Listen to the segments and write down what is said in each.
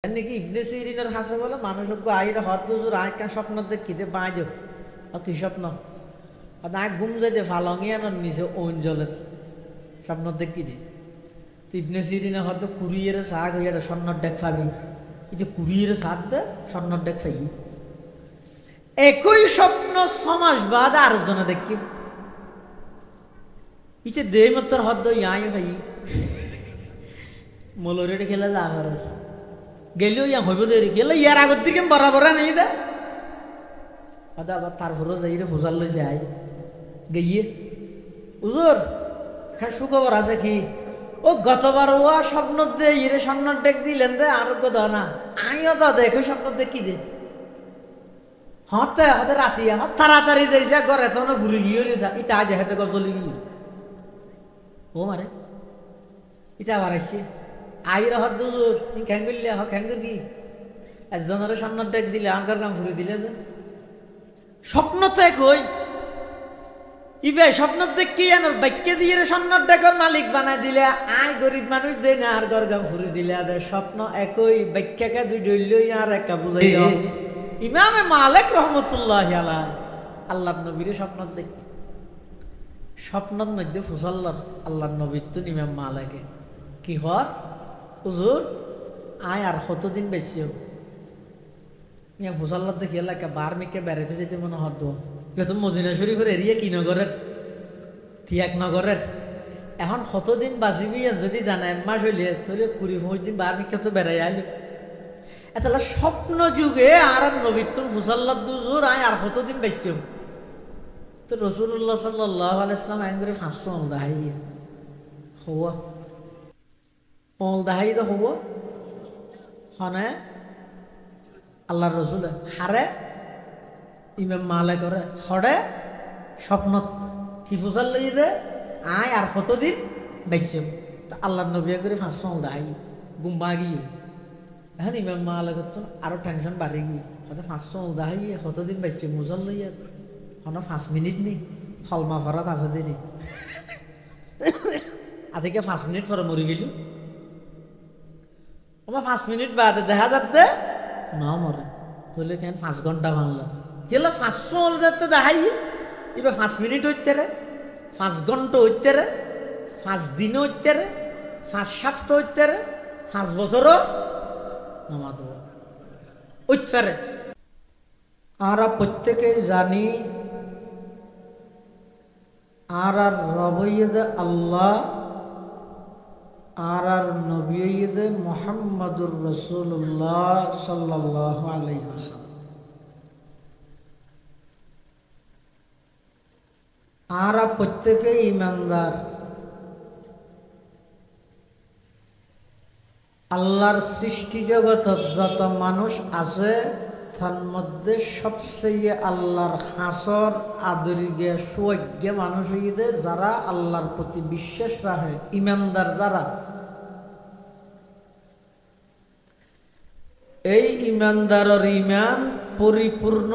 নাকি ইবনে সিরিনের হাসে বলে মানুষ আইরে হদ দুজুর আয় কেন স্বপ্ন দেখিতে বাঁচ কি স্বপ্ন আয় ঘুম যাইতে ফালঙিয়ানোর নিচে অঞ্জলের স্বপ্ন দেখিতে ইবনে সিরিনে হয়তো কুড়িয়ে শাক হইয়া স্বর্ণর ডেক পাবি এই যে কুড়িয়ে শাক দে স্বর্ণর ডেক পাই একই স্বপ্ন ছমাস বাদ আরেকজনে দেখি ইতে দে মাত্র হদ ইয়াই ভাই মলরে খেলা যা আমার গেলেও ইয়া হইব দেরি গেলে ইয়ার আগর দিকে বরাবর নেই দে আবার তারপরেও যাই রে ফুজার লই যাই গিয়ে উজুর খাই সুখবর আছে কি ও গতবার ওয়া স্বপ্ন দে ইরে স্বপ্ন ডেক দিলেন দে আরোগ্য দাও না আইও তো দেখো স্বপ্ন দেখি দে হতে হতে রাতি আমার তাড়াতাড়ি যাইছে ঘরে তো ঘুরে গিয়ে নিছা ইটা আজ হেতে গজলি গিয়ে ও মারে ইটা আবার আসছে আইর হত দুজুর খ্যাং করলে হ খ্যাং কি একজনের স্বপ্ন ডেক দিলে আনকার কাম ঘুরে দিলে যে স্বপ্ন তো এক হই ইবে স্বপ্ন দেখ কি জানো বাক্য দিয়ে স্বপ্ন ডেকর মালিক বানাই দিলে আয় গরিব মানুষ দেয় না আর ঘর কাম ঘুরে দিলে স্বপ্ন একই বাক্যকে দুই ডইলই আর একটা বুঝাই ইমামে মালিক রহমতুল্লাহ আলাইহি আল্লাহর নবীর স্বপ্ন দেখি স্বপ্নের মধ্যে ফুসাল্লার আল্লাহর নবীর তো ইমাম মালিকে কি হর হুজুর আয় আর কতদিন বেশি ইয়া ফুসাল্লার দেখি এলাকা বার মেকে বেড়াতে যেতে মনে হতো তো মদিনা শরীফের এরিয়া কি নগরের থিয়াক নগরের এখন কতদিন বাঁচিবি যদি জানা এক মাস হইলে তাহলে 20-25 দিন বার মেকে তো বেড়াই আইল তাহলে স্বপ্ন যুগে আর নবীতুল ফুসাল্লাহ দুজুর আয় আর কতদিন বেশি তো রসুল্লাহ সাল্লাল্লাহু আলাইহি সাল্লাম আঙ্গুরে 500 অল দাহাই হওয়া অল দাহাই তো হওয়া হনে আল্লাহর রসুল হারে ইমাম মালে করে হরে স্বপ্ন কি ফুসাল লই দে আয় আর কতদিন বেশি তো আল্লাহর নবী করে 500 অল দাহাই গুম্বা গিয়ে এখন ইমাম মালে করতো আরো টেনশন বাড়ি গিয়ে হয়তো 500 অল দাহাই কতদিন বেশি মুজাল লইয়া হনো 5 মিনিট নি হলমা ফরাত আছে দেরি আদিকে 5 মিনিট পরে মরি গেল আমার 5 মিনিট বাদে দেখা যাচ্ছে না মরে তাহলে কেন 5 ঘন্টা ভাঙলাম গেলে 500 হল যাতে দেখাই এবার 5 মিনিট হইতে রে 5 ঘন্টা হইতে রে 5 দিন হইতে রে 5 সপ্তাহ হইতে রে 5 বছরও নামাজ হইতে রে আমরা প্রত্যেকে জানি আর আর রবইদে আল্লাহ আর আর নবীদে মুহাম্মাদুর রাসূলুল্লাহ সাল্লাল্লাহু আলাইহি ওয়াসাল্লাম আর প্রত্যেকে ঈমানদার আল্লাহর সৃষ্টি জগতত যত মানুষ আছে তার মধ্যে সবচেয়ে আল্লাহর হাসর আদরিগে সৌভাগ্য মানুষ হইতে যারা আল্লাহর প্রতি বিশ্বাস রাখে ঈমানদার যারা এই ঈমানদারের ঈমান পরিপূর্ণ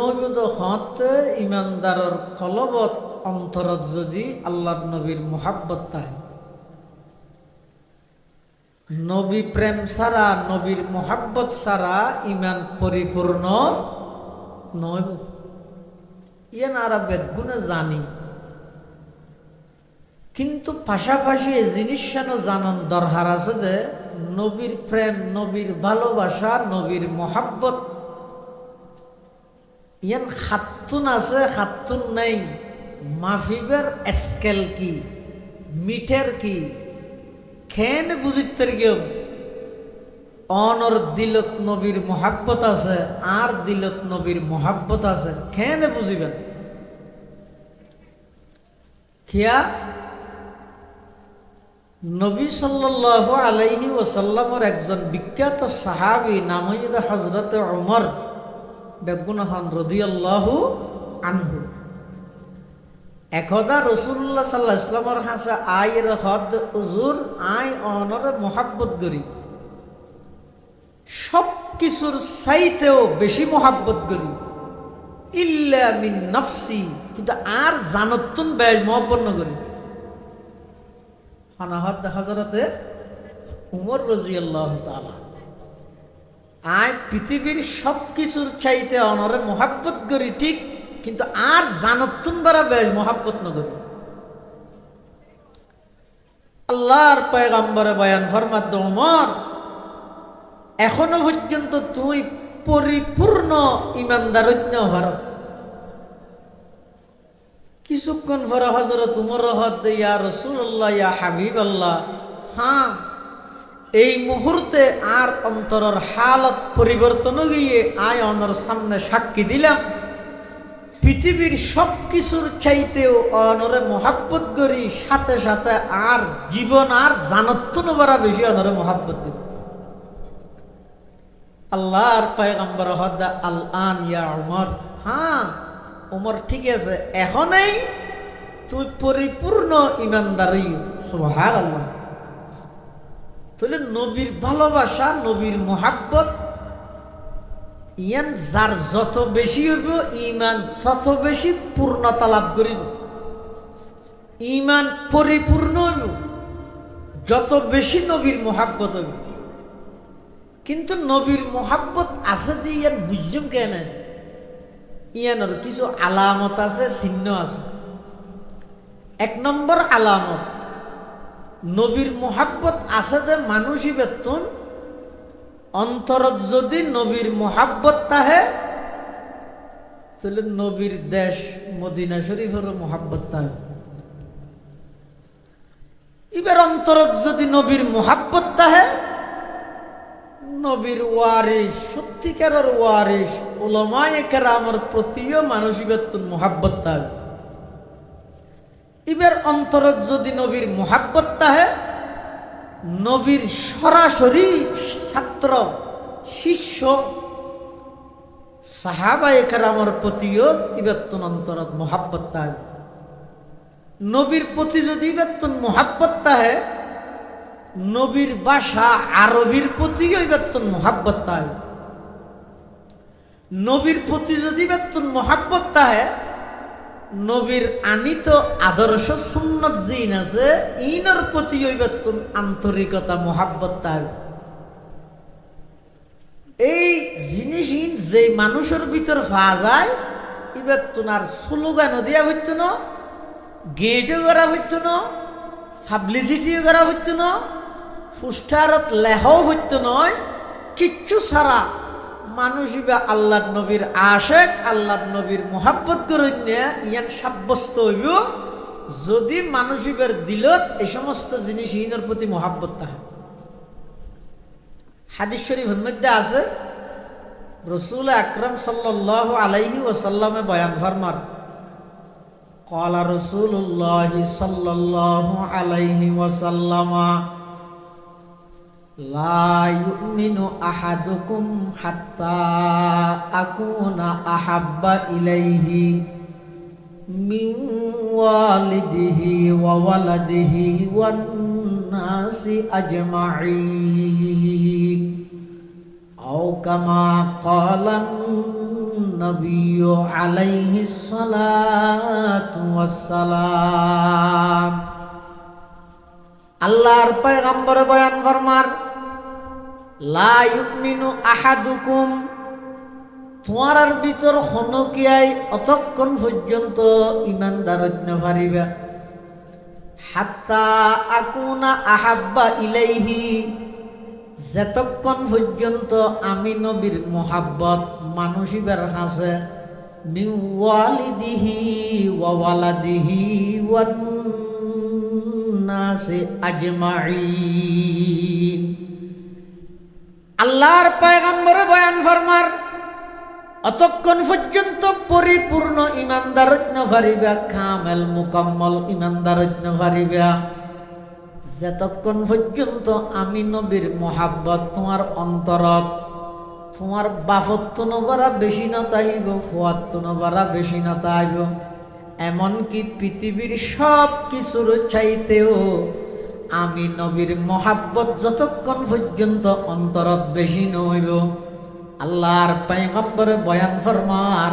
হতে ঈমানদারের কলবত অন্তরত যদি আল্লাহর নবীর মুহাব্বত থাকে নবী প্রেম ছাড়া নবীর মুহাব্বত ছাড়া ঈমান পরিপূর্ণ নয় ইয়ান আর বেগুনে জানি কিন্তু পাশাপাশি এই জিনিস জানান দরকার আছে যে নবীর প্রেম নবীর ভালোবাসা নবীর মুহাব্বত ইয়ান খাতুন আছে খাতুন নেই মাফিবের স্কেল কি মিটার কি খেন বুঝিতে গেও অনর দিলত নবীর মুহাব্বত আছে আর দিলত নবীর মুহাব্বত আছে খেন বুঝিবেন খিয়া নবী সাল্লাল্লাহু আলাইহি ওয়াসাল্লামের একজন বিখ্যাত সাহাবী নাম হইল হযরত ওমর বেগুনহান রাদিয়াল্লাহু আনহু একদা রাসূলুল্লাহ সাল্লাল্লাহু আলাইহি ওয়াসাল্লামের কাছে আয়ের হদ হুজুর আই অনর মুহাব্বত করি সব কিছুর চাইতেও বেশি মুহাব্বত করি ইল্লা মিন নফসি কিন্তু আর জানতুন বেশ মুহাব্বত না করি হানাহাত হযরতে উমর রাদিয়াল্লাহু তাআলা আয় পৃথিবীর সব কিছুর চাইতে অনরে মোহাব্বত করি ঠিক, কিন্তু আর জানতুন বারা বেশ মোহাব্বত নগরী। আল্লাহর পয়গম্বরে বয়ান ফরমাত ওমর, এখনো পর্যন্ত তুই পরিপূর্ণ ইমানদার হবার। কিছুক্ষণ পরে হযরত উমর হদ ইয়া রাসূলুল্লাহ ইয়া হাবিবাল্লাহ, হ্যাঁ এই মুহূর্তে আর অন্তরের হালত পরিবর্তন গিয়ে আয় অনর সামনে সাক্ষী দিলাম পৃথিবীর সব কিছুর চাইতেও অনরে মোহাব্বত করি, সাথে সাথে আর জীবন আর জানত্ব নবারা বেশি অনরে মোহাব্বত করি। আল্লাহর পয়গম্বর হদা আল আন ইয়া উমর, হ্যাঁ উমর ঠিক আছে, এখনই তুই পরিপূর্ণ ইমানদারি। সুবহানাল্লাহ। তাহলে নবীর ভালোবাসা, নবীর মোহাব্বত ইয়ান যার যত বেশি হইব ইমান তত বেশি পূর্ণতা লাভ করিব, ইমান পরিপূর্ণ হইব যত বেশি নবীর মোহাব্বত হইব। কিন্তু নবীর মোহাব্বত আছে যে ইয়ান বুঝুম কেন, ইয়ানোর কিছু আলামত আছে, চিহ্ন আছে। এক নম্বর আলামত, নবীর মোহাব্বত আছে যে মানুষই বেতন অন্তরত যদি নবীর মোহাব্বত তাহে, তাহলে নবীর দেশ মদিনা শরীফের মোহাব্বত তাহে। এবার অন্তরত যদি নবীর মোহাব্বত তাহে, নবীর ওয়ারিস, সত্যিকারের ওয়ারিস উলামায়ে কেরামের প্রতিও মানুষই বেতন মোহাব্বত তাহে। এবার অন্তরত যদি নবীর মোহাব্বত তাহে, নবীর সরাসরি ছাত্র শিষ্য সাহাবায়ে কেরামের প্রতিও ইবেতন অন্তরত মোহাব্বত তাহে। নবীর প্রতি যদি ইবেতন মোহাব্বত তাহে, নবীর ভাষা আরবির প্রতিও ইবেতন মোহাব্বত তাহে। নবীর প্রতি যদি ইবেতন মোহাব্বত তাহে, নবীর আনিত আদর্শ সুন্নত জিন আছে ইনর প্রতি বেতন আন্তরিকতা মোহাব্বত তাই। এই জিনিস যে মানুষের ভিতর পাওয়া যায় ইবেতন আর স্লোগানও দিয়া হইত না, গেটও করা হইত না, পাবলিসিটিও করা হইত না, পোস্টারত লেখাও হইত নয়, কিচ্ছু ছাড়া মানুষ ইবা আল্লাহর নবীর আশেক, আল্লাহর নবীর মোহাব্বত করে ইয়ান সাব্যস্ত হইব যদি মানুষ ইবার দিলত এই সমস্ত জিনিস ইনের প্রতি মোহাব্বত থাকে। হাদিস শরীফের মধ্যে আছে রাসূল আকরাম সাল্লাল্লাহু আলাইহি ওয়াসাল্লামে বয়ান ফরমার, ক্বালা রাসূলুল্লাহ সাল্লাল্লাহু আলাইহি ওয়াসাল্লামা লা ইউমিনু আহাদুকুম হাত্তা আকুনা আহাব্বা ইলাইহি মিন ওয়ালিদিহি ওয়া ওয়ালাদিহি ওয়ান নাসি আজমাইন আও কামা ক্বালান নবিয়্যু আলাইহিস সালাতু ওয়াস সালাম। আল্লাহর পয়গম্বর বয়ান ফরমার, লা ইউমিনু আহাদুকুম, তোমার ভিতর হনকিয়াই অতক্ষণ পর্যন্ত ইমানদার হইতে পারিবা, হাত্তা আকুনা আহাব্বা ইলাইহি, যতক্ষণ পর্যন্ত আমি নবীর মোহাব্বত মানুষিবার কাছে, মিন ওয়ালিদিহি ওয়া ওয়ালাদিহি ওয়ান নাসি আজমাইন। আল্লাহর পয়গম্বরে বয়ান ফরমার, অতক্ষণ পর্যন্ত পরিপূর্ণ ইমানদার হইতে পারিবা, কামেল মুকাম্মল ইমানদার হইতে পারিবা যতক্ষণ পর্যন্ত আমি নবীর মোহাব্বত তোমার অন্তরত, তোমার বাফত্ব নবারা বেশি না তাইব, ফুয়াত্ত নবারা বেশি না তাইব, এমনকি পৃথিবীর সব কিছুর চাইতেও আমি নবীর মোহাব্বত যতক্ষণ পর্যন্ত অন্তরত বেশি নইব, আল্লাহর পয়গম্বরে বয়ান ফরমার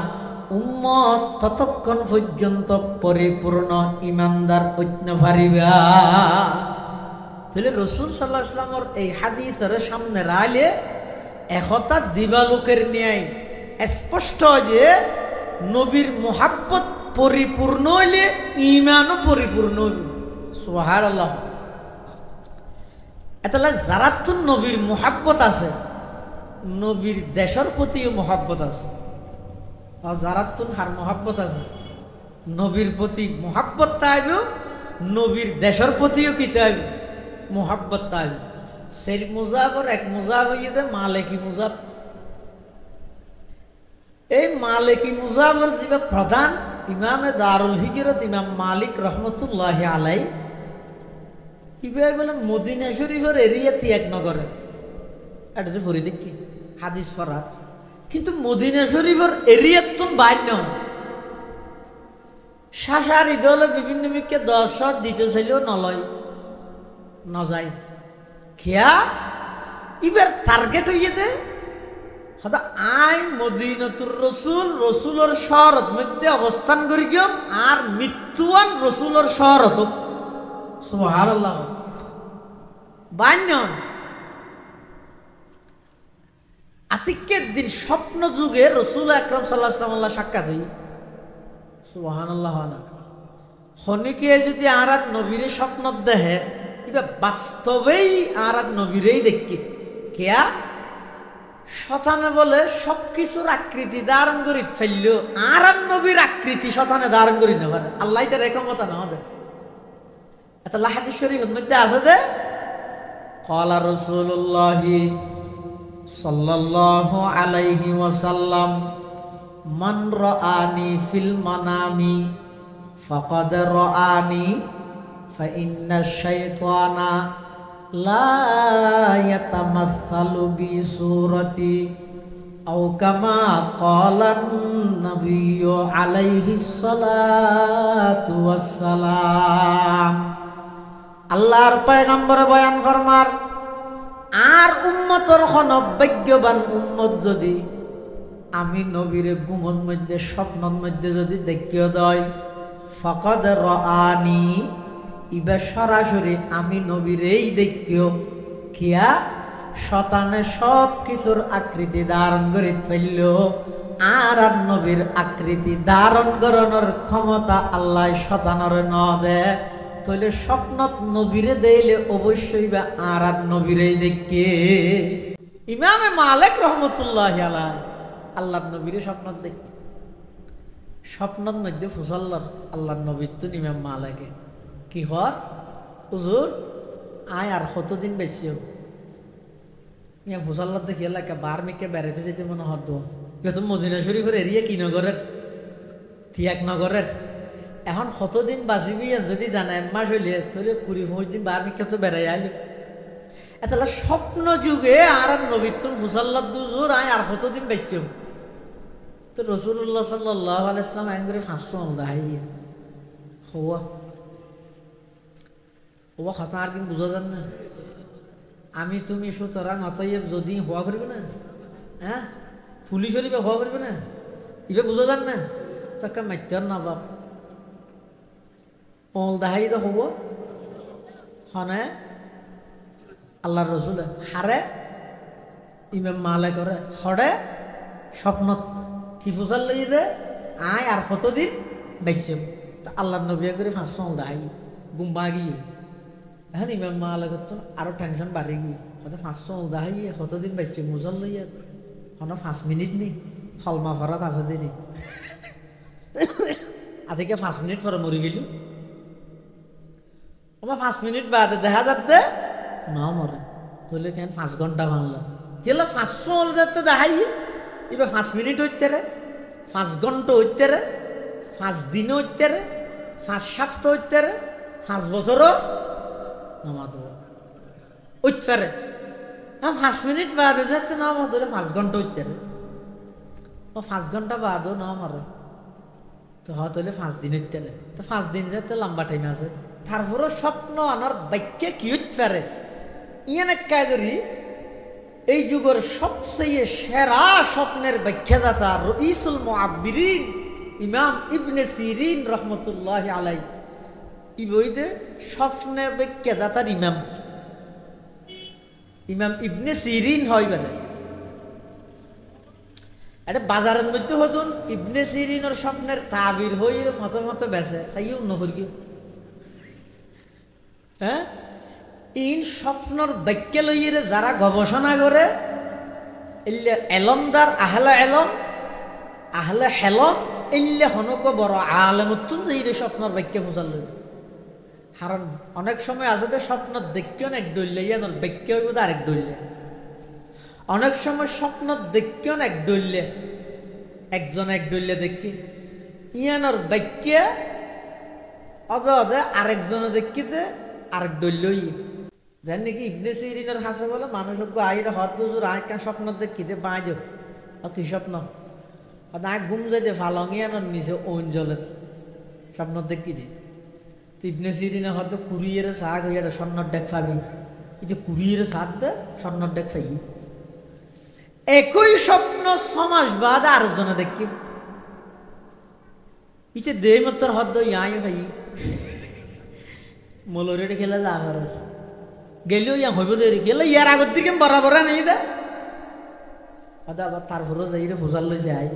উম্মত ততক্ষণ পর্যন্ত পরিপূর্ণ ইমানদার হইতে পারিবা। তাহলে রাসূল সাল্লাল্লাহু আলাইহি ওয়াসাল্লামের এই হাদিসের সামনে রাইলে একতা দিবালোকের ন্যায় স্পষ্ট যে নবীর মোহাব্বত পরিপূর্ণ হইলে ঈমানও পরিপূর্ণ হইল। সুবহানাল্লাহ। এতলা যারা তো নবীর মোহাব্বত আছে, নবীর দেশের প্রতিও মোহাব্বত আছে। আর যারা তো হার মোহাব্বত আছে, নবীর প্রতি মোহাব্বত তাইব, নবীর দেশের প্রতিও কি তাইব মোহাব্বত তাইব। সেই মুজাবর এক মুজাব হইয়ে দে মালিকি মুজাব। এই মালিকি মুজাবর যিবা প্রধান ইমামে দারুল হিজরত ইমাম মালিক রহমতুল্লাহ আলাই, ইবাই বলে মদিনা শরীফের এরিয়া ত্যাগ নগরে। এটা যে ভরি দেখি হাদিস পড়ার, কিন্তু মদিনা শরীফের এরিয়ার তো বাইর নয়। শাসার ইদলে বিভিন্ন মিকে 10 দিতে চাইলেও নলয় নজায় খেয়া। ইবার টার্গেট হইয়ে দে সদা আই মদিনাতুর রসুল, রসুলের শহরত মধ্যে অবস্থান করি গিয়ম আর মৃত্যুয়ান রসুলের শহরত। সুবহানাল্লাহ। বান্য আতিকের দিন স্বপ্ন যুগে রসুল আকরাম সাল্লাল্লাহু আলাইহি ওয়াসাল্লাম সাক্ষাৎ হই। সুবহানাল্লাহ। হনিকে যদি আরাত নবীরে স্বপ্ন দেহে, এবার বাস্তবেই আরাত নবীরেই দেখি কেয়া। শতানে বলে সবকিছুর আকৃতি ধারণ করি ফেলল, আর নবীর আকৃতি শতানে ধারণ করি না পারে। আল্লাহ তার একমতা না হবে। এত হাদিস শরীফের মধ্যে আছে যে ক্বালা রাসূলুল্লাহ সাল্লাল্লাহু আলাইহি ওয়াসাল্লাম মান রাআনি ফিল মানামি ফাকাদ রাআনি ফা ইন্না শাইতানা লা ইয়াতামাসসালু বি সূরাতি আও কামা ক্বালান নবিয়্যু আলাইহিস সালাতু ওয়াস সালাম। আল্লাহর পয়গম্বর বয়ান ফরমার, আর উম্মতর খন ভাগ্যবান উম্মত যদি আমি নবীরে ঘুমন মধ্যে স্বপ্নর মধ্যে যদি দেখিও দেয়, ফাকাদ রাআনি, ইবা সরাসরি আমি নবীরেই দেখিও। খিয়া শতানে সব কিছুর আকৃতি ধারণ করে ফেলল, আর নবীর আকৃতি ধারণ করানোর ক্ষমতা আল্লাহ শতানর ন দে। তাহলে স্বপ্নত নবীরে দেইলে অবশ্যই বা আর নবীরেই দেখে। ইমামে মালিক রহমতুল্লাহ আলাইহি আল্লাহর নবীরে স্বপ্নত দেখে। স্বপ্নত মধ্যে ফুসাল্লার আল্লাহর নবীর তো ইমাম মালিকে কি হর হুজুর আয় আর কতদিন বেশি হোক ইমাম ফুসাল্লার দেখি এলাকা বার মেকে বেড়াতে যেতে মনে হত। যেহেতু মদিনা শরীফের এরিয়া কি নগরের তিয়াক নগরের। এখন কতদিন বাঁচিবি যদি জানা 1 মাস হইলে তাহলে 20-25 দিন বার মেকে তো বেড়াই আইল। এতলা স্বপ্ন যুগে আর নবীতুল ফুসাল্লার দুজোর আয় আর কতদিন বেশি হোক। তো রাসূলুল্লাহ সাল্লাল্লাহু আলাইহি ওয়াসাল্লাম আঙ্গুরে 500 আমদা হাই হওয়া ওয়া কথা আর কি বুঝা যান না। আমি তুমি সুতরাং অতএব যদি হওয়া করবে না, হ্যাঁ পুলিশ হইবে হওয়া করবে না, ইবে বুঝা যান না। তাকে মাইতার না বাপ ওল দাহাই তো হব হনে আল্লাহর রসুল হারে ইমাম মালিক করে হরে স্বপ্নত কি ফুসাল লই দে আয় আর কতদিন বেশি। আল্লাহর নবী করে 500 দাহাই গুম্বা গিয়ে। এখন ইমাম মালিক তো আরো টেনশন বাড়ি গিয়ে হয়তো 500 দাহাই কতদিন বেশি মুজাল লইয়া হন 5 মিনিট নি হলমা ফরাত আছে দেরি আদিকে 5 মিনিট পরে মরি গেল। আমার 5 মিনিট বাদে দেখা যাচ্ছে না মরে তাহলে কেন 5 ঘন্টা ভাঙলাম গেলে 500 হল যাতে দেখাই এবার 5 মিনিট হইতে রে 5 ঘন্টা হইতে রে 5 দিন হইতে রে 5 সপ্তাহ হইতে রে 5 বছরও নামাজ হইতে রে। 5 মিনিট বাদে যাতে না ধরে 5 ঘন্টা হইতে রে 5 ঘন্টা বাদও না মরে তো হয়তো 5 দিন হইতে রে। তো 5 দিন যাতে লম্বা টাইম আছে। তারপরও স্বপ্ন আনার বাক্যে কি হইতে পারে ইয়ান একটা করি এই যুগের সবচেয়ে সেরা স্বপ্নের ব্যাখ্যাদাতা রইসুল মুআব্বিরিন ইমাম ইবনে সিরিন রহমতুল্লাহ আলাইহি ই বইতে স্বপ্নে ব্যাখ্যাদাতার ইমাম ইমাম ইবনে সিরিন হয় বলে এটা বাজারের মধ্যে হতুন ইবনে সিরিনের স্বপ্নের তাবির হয়ে ফটো মতো বেছে চাইও নহর কি হ্যাঁ ইন স্বপ্নর বাক্য লইয়ে যারা গবেষণা করে ইল্লে এলমদার আহলে হেলম ইল্লে হনক বড় আলেমতুন যে স্বপ্নর বাক্য ফুসাল লই কারণ অনেক সময় আছে যে স্বপ্ন দেখিও এক ডইলে ইয়ানোর বাক্য হইব আরেক ডইলে অনেক সময় স্বপ্ন দেখিও এক ডইলে একজন এক ডইলে দেখি ইয়ানোর বাক্য অদে আরেকজনে দেখিতে আরেক ডইলই জান নাকি ইবনে সিরিনের হাসে বলে মানুষ আইরে হদ দুজুর আয় কেন স্বপ্ন দেখিতে বাঁধ কি স্বপ্ন না ঘুম যাইতে ফালঙিয়ানোর নিচে অঞ্জলের স্বপ্ন দেখিতে ইবনে সিরিনে হয়তো কুড়িয়ে শাক হইয়া স্বর্ণর ডেক পাবি এই যে কুড়িয়ে শাক দে স্বর্ণর ডেক পাই একই স্বপ্ন সমাজ বাদ আরেকজনে দেখি ইতে দে মাত্র হদ ইয়াই ভাই মলরে খেলা যা আমার গেলেও ইয়া হইব দেরি খেলে ইয়ার আগর দিকে বরাবর নেই দে আবার তারপরেও যাই রে ফুজাল লই যাই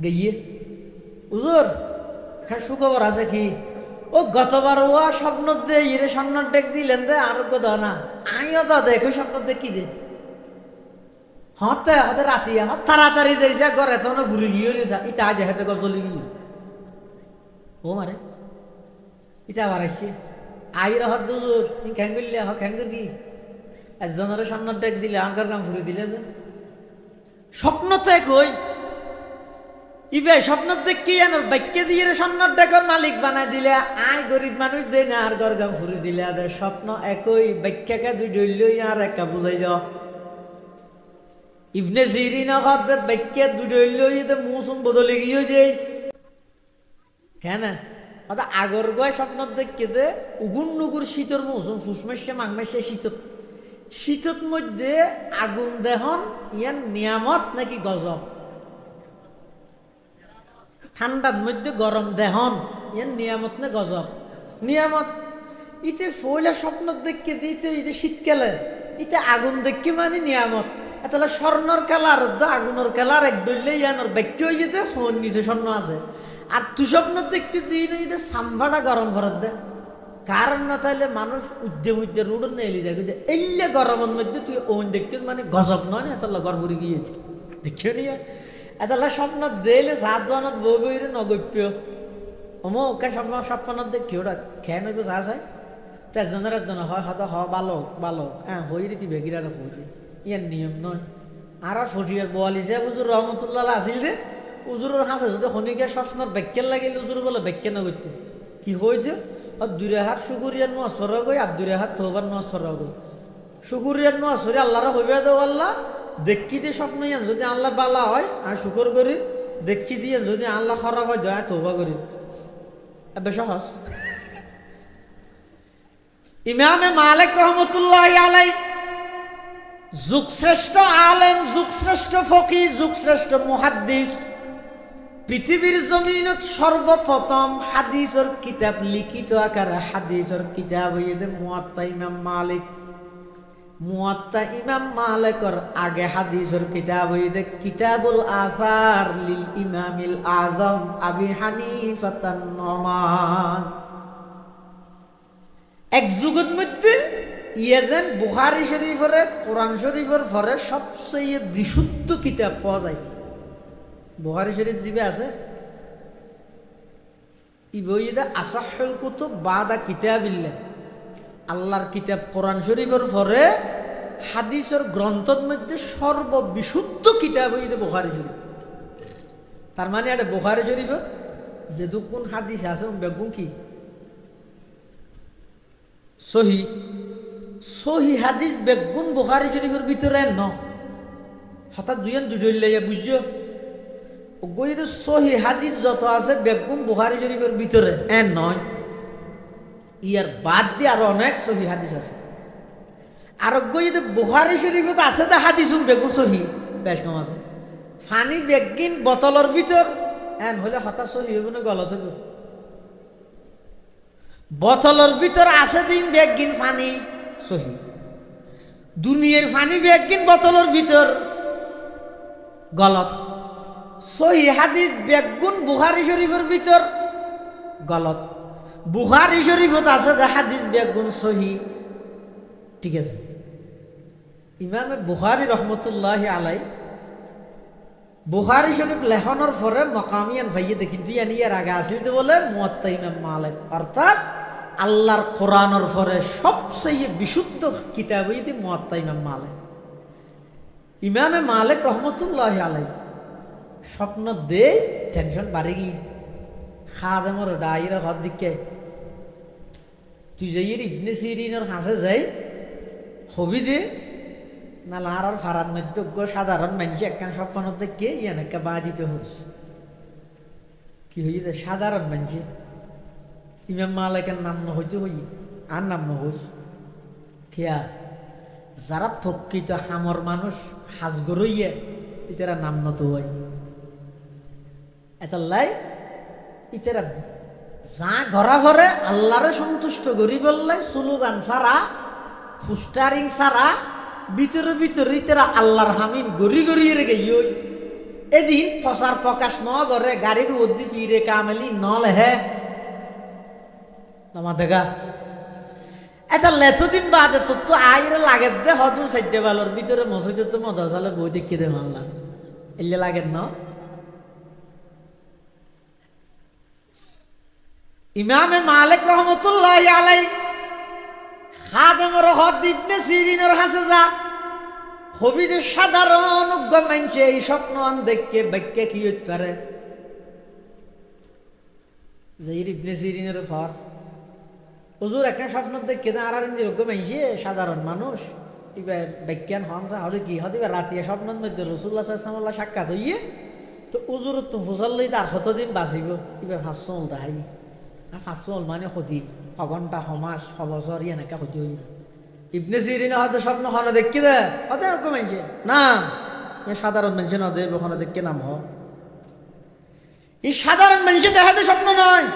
গিয়ে উজুর সুখবর আছে কি ও গতবার ও স্বপ্ন দে ইরে স্বপ্নর ডেক দিলেন দে আর গো না আইও তো দেখো স্বপ্ন দেখি দে হতে হতে রাতি তাড়াতাড়ি যাইছে ঘরে তো ঘুরে গিয়ে নিছা ইটা দেখাতে গর চলে গিয়ে ও মারে ইটা আবার আসছে আইর হত দুজুর খ্যাং করলে খ্যাং কি একজনের স্বপ্নর ডেক দিলে আনকার কাম ঘুরে দিলে স্বপ্ন তো কই ইবে স্বপ্ন দেখি আনার বাক্য দিয়ে স্বপ্নর ডেকর মালিক বানাই দিলে আয় গরিব মানুষ দে না আর গর গাম ফুরি দিলে স্বপ্ন একই বাক্যকে দুই ডইল আর একটা বুঝাই দাও ইবনে সিরিন বাক্য দুই ডইল মৌসুম বদলে গিয়ে যাই কেন আগর গয় স্বপ্ন দেখি দে উগুন নুগুর শীতর মৌসুম ফুসমাসে মাঘমাসে শীতত মধ্যে আগুন দেহন ইয়ান নিয়ামত নাকি গজব ঠান্ডার মধ্যে গরম দেহন ইয়ান নিয়ামত না গজব নিয়ামত ইতে ফইলা স্বপ্ন দেখে দিতে এটা শীতকালে ইতে আগুন দেখি মানে নিয়ামত তাহলে স্বর্ণর কালার আগুনের কালার এক ডইলে ইয়ানোর ব্যক্তি হয়ে যেতে ফোন নিচে স্বর্ণ আছে আর তু স্বপ্ন দেখতে তুই নইতে সাম্ভাটা গরম ভরত দে কারণ না তাহলে মানুষ উদ্যে রুড এলি যায় এলে গরমের মধ্যে তুই ওন দেখছিস মানে গজব নয় না এতলা গড় ভরে গিয়ে দেখিও নিয়ে এতলা স্বপ্ন দিলে সাত জনত বউ বইরে নগপ্য অমো ওকে স্বপ্ন দেখি ওটা খেয়ে নইব চা চাই তেজনের একজন হয় হয়তো বালক হ্যাঁ হই রীতি বেগিরা হই ইয়ার নিয়ম নয় আর ফটিয়ার বোয়ালিছে উজুর রহমতুল্লাহ আসিল রে উজুরের হাসে যদি শনিকে স্বপ্নের ব্যাখ্যার লাগিল উজুর বলে ব্যাখ্যা না করতে কি হয়েছে দুরে হাত শুকুরিয়ার নোয়াজ ফরা গই আর দুরে হাত থোবার নোয়াজ ফরা গই শুকুরিয়ার নোয়াজ ফরে আল্লাহরা হইবে দেও আল্লাহ দেখি দিয়ে স্বপ্ন ইয়ান যদি আল্লাহ বালা হয় আমি শুকর করি দেখি দিয়ে যদি আল্লাহ খারাপ হয় দয়া তৌবা করি বেশ সহজ ইমামে মালিক রহমতুল্লাহ আলাই যুগশ্রেষ্ঠ আলেম যুগশ্রেষ্ঠ ফকি যুগশ্রেষ্ঠ মুহাদ্দিস পৃথিবীর জমিনত সর্বপ্রথম হাদিসের কিতাব লিখিত আকারে হাদিসের কিতাব হইয়ে মুয়াত্তা ইমাম মালিক মুয়াত্তা ইমাম মালিকের আগে হাদিসের কিতাব হইয়ে কিতাবুল আসার লিল ইমামিল আযম আবি হানিফাতান নুমান এক যুগের মধ্যে ইয়েজেন বুখারী শরীফের কোরআন শরীফের পরে সবচেয়ে বিশুদ্ধ কিতাব পাওয়া যায় বুখারী শরীফ জিবে আছে ইবইদা আসাহুল কুতুব বাদা কিতাবিল্লাহ আল্লাহর কিতাব কোরআন শরীফের পরে হাদিসের গ্রন্থের মধ্যে সর্ববিশুদ্ধ কিতাব হইতে বুখারী শরীফ তার মানে এটা বুখারী শরীফত যে কোন হাদিস আছে বেগুন কি সহি সহি হাদিস বেগুন বুখারী শরীফের ভিতরে ন হঠাৎ দুই লাইয়া বুঝছো ওগুলো সহি হাদিস যত আছে বেগুন বুখারী শরীফের ভিতরে নয় ইয়ার বাদ দিয়ে আরো অনেক সহি হাদিস আছে আর যদি বুখারী শরীফত আছে তা হাদিস বেগুন সহি বেশ কম আছে ফানি বেগিন বোতলের ভিতর হলে হঠাৎ সহি হইব না গলত হইব বোতলের ভিতর আছে দিন বেগিন ফানি সহি দুনিয়ার ফানি বেগিন বোতলের ভিতর গলত সহি হাদিস বেগুন বুখারী শরীফের ভিতর গলত। বুখারী শরীফত আছে যে হাদিস বেগুন সহি, ঠিক আছে। ইমামে বুখারী রহমতুল্লাহি আলাই বুখারী শরীফ লেখনের পরে মকামিয়ান ভাইয়ে দেখি তুই ইয়ার আগে আসিল বলে মুয়াত্তা ইমাম মালিক, অর্থাৎ আল্লাহর কোরআনের পরে সবচেয়ে বিশুদ্ধ কিতাব হইতে মুয়াত্তা ইমাম মালিক। ইমামে মালিক রহমতুল্লাহি আলাই স্বপ্ন দে টেনশন বাড়ি গিয়ে খাদেমর ডাইরা ঘর দিকে তুই যাই ইবনে সিরিনের হাসে যাই হবি দে না লার ফারান মধ্যজ্ঞ সাধারণ মানুষ একখান স্বপ্ন দেখে ইয়ানকে বাজিতে হোস কি হইতে সাধারণ মানুষ ইমাম মালিকের নাম ন হইতে হই আর নাম ন হোস খেয়া যারা প্রকৃত হামর মানুষ হাজগর হইয়া ইতারা নাম নত হয় এত লাই ইতারা যা ঘরা ঘরে আল্লাহরে সন্তুষ্ট করি বললে স্লোগান সারা ফুস্টারিং সারা ভিতরে ভিতরে ইতারা আল্লাহর হামিন গড়ি গড়িয়ে রেখে এদিন প্রচার প্রকাশ ন করে গাড়ির উদ্দি ফিরে কামেলি ন লেহে নামা দেখা এটা লেথদিন বাদে তোর তো আইরে লাগে দে হদুন সাইডে বালোর ভিতরে মসজিদে তো মদরসালে বই দেখিয়ে দে মানলাম এলে লাগে ন। ইমামে মালিক রহমতুল্লাহি আলাই খাদেমর হদ ইবনে সিরিনের হাসে যা হবিদে সাধারণ উগ্র মানুষে এই স্বপ্ন আন দেখে ব্যাখ্যা কি হইতে পারে যে ইবনে সিরিনের ফর হুজুর একটা স্বপ্ন দেখে না আর যেরকম মানুষে সাধারণ মানুষ এবার ব্যাখ্যান হনসা হলে কি হতে রাতিয়া স্বপ্নের মধ্যে রসুল্লাহ সাল্লাল্লাহু সাক্ষাৎ হইয়ে তো উজুর তো ফুসাল্লাই তার কতদিন বাঁচিব এবার 500 হল তাহাই আর 500 হল মানে ক্ষতি ঘন্টা সমাজ সবছর এনেকা ক্ষতি হই ইবনে সিরিনে হয়তো স্বপ্ন হনে দেখি দে হতে এরকম মানুষে না এ সাধারণ মানুষে না দেব ওখানে দেখে নাম হ এই সাধারণ মানুষে দেখাতে স্বপ্ন নয়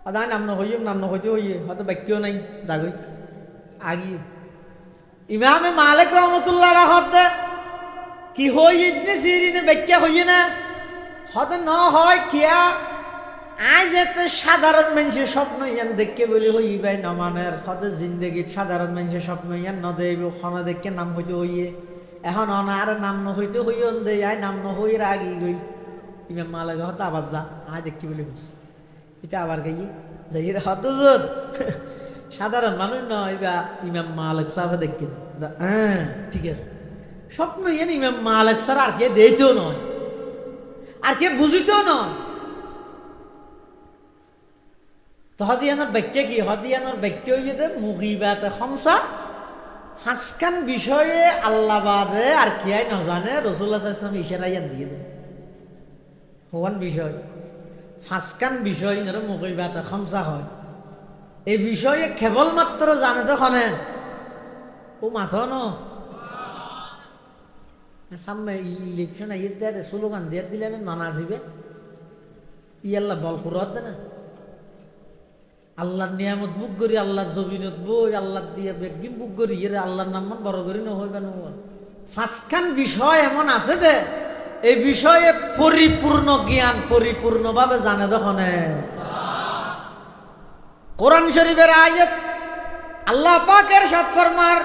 আদায় নাম ন হইতে হইয়ে হয়তো ব্যক্তিও নাই জাগই আগি ইমামে মালিক রহমতুল্লাহ হতে কি হই ইবনে সিরিনে ব্যাখ্যা হইয়ে না হতে ন হয় কিয়া আজ এতে সাধারণ মানুষের স্বপ্ন ইয়ান দেখে বলি হইবাই নমানের হতে জিন্দগির সাধারণ মানুষের স্বপ্ন ইয়ান ন দেব ওখানে দেখে নাম হইতে হইয়ে এখন অনার নাম ন হইতে হইয়ে দে আয় নাম ন হই আগি গই ইমাম মালিক হতে আবার যা আয় দেখি বলি বুঝ এটা আবার গাইয়ে যাই হত সাধারণ মানুষ নয় বা ইমাম মালিক সাহেব দেখি হ্যাঁ ঠিক আছে স্বপ্ন ইয়ান ইমাম মালিক স্যার আর কে দেইতেও নয় আর কে বুঝিতেও নয় তো হদিয়ানোর ব্যাখ্যা কি হদিয়ানোর ব্যাখ্যা হইয়ে দে মুগিবাতে খমসা ফাঁসকান বিষয়ে আল্লাহ বাদে আর কি আই নজানে রসুল্লাহ সাল্লাল্লাহু ইশারা ইয়ান দিয়ে দেন হওয়ান বিষয় ফাঁসকান বিষয় নরে মুগিবাতে খমসা হয় এই বিষয়ে কেবলমাত্র জানে তো খনে ও মাথা ন সামনে ইলেকশন আইয়ে দেয় স্লোগান দিয়ে দিলে নানা আসিবে ইয়াল্লা বল করত দে না আল্লাহর নিয়ামত বুক করি আল্লাহর জমিনত বই আল্লাহ দিয়ে বেগিন বুক করি এর আল্লাহর নাম বড় করি না হইবে না ফাঁসখান বিষয় এমন আছে যে এই বিষয়ে পরিপূর্ণ জ্ঞান পরিপূর্ণভাবে জানে দখনে কোরআন শরীফের আয়াত আল্লাহ পাকের সাথ ফরমার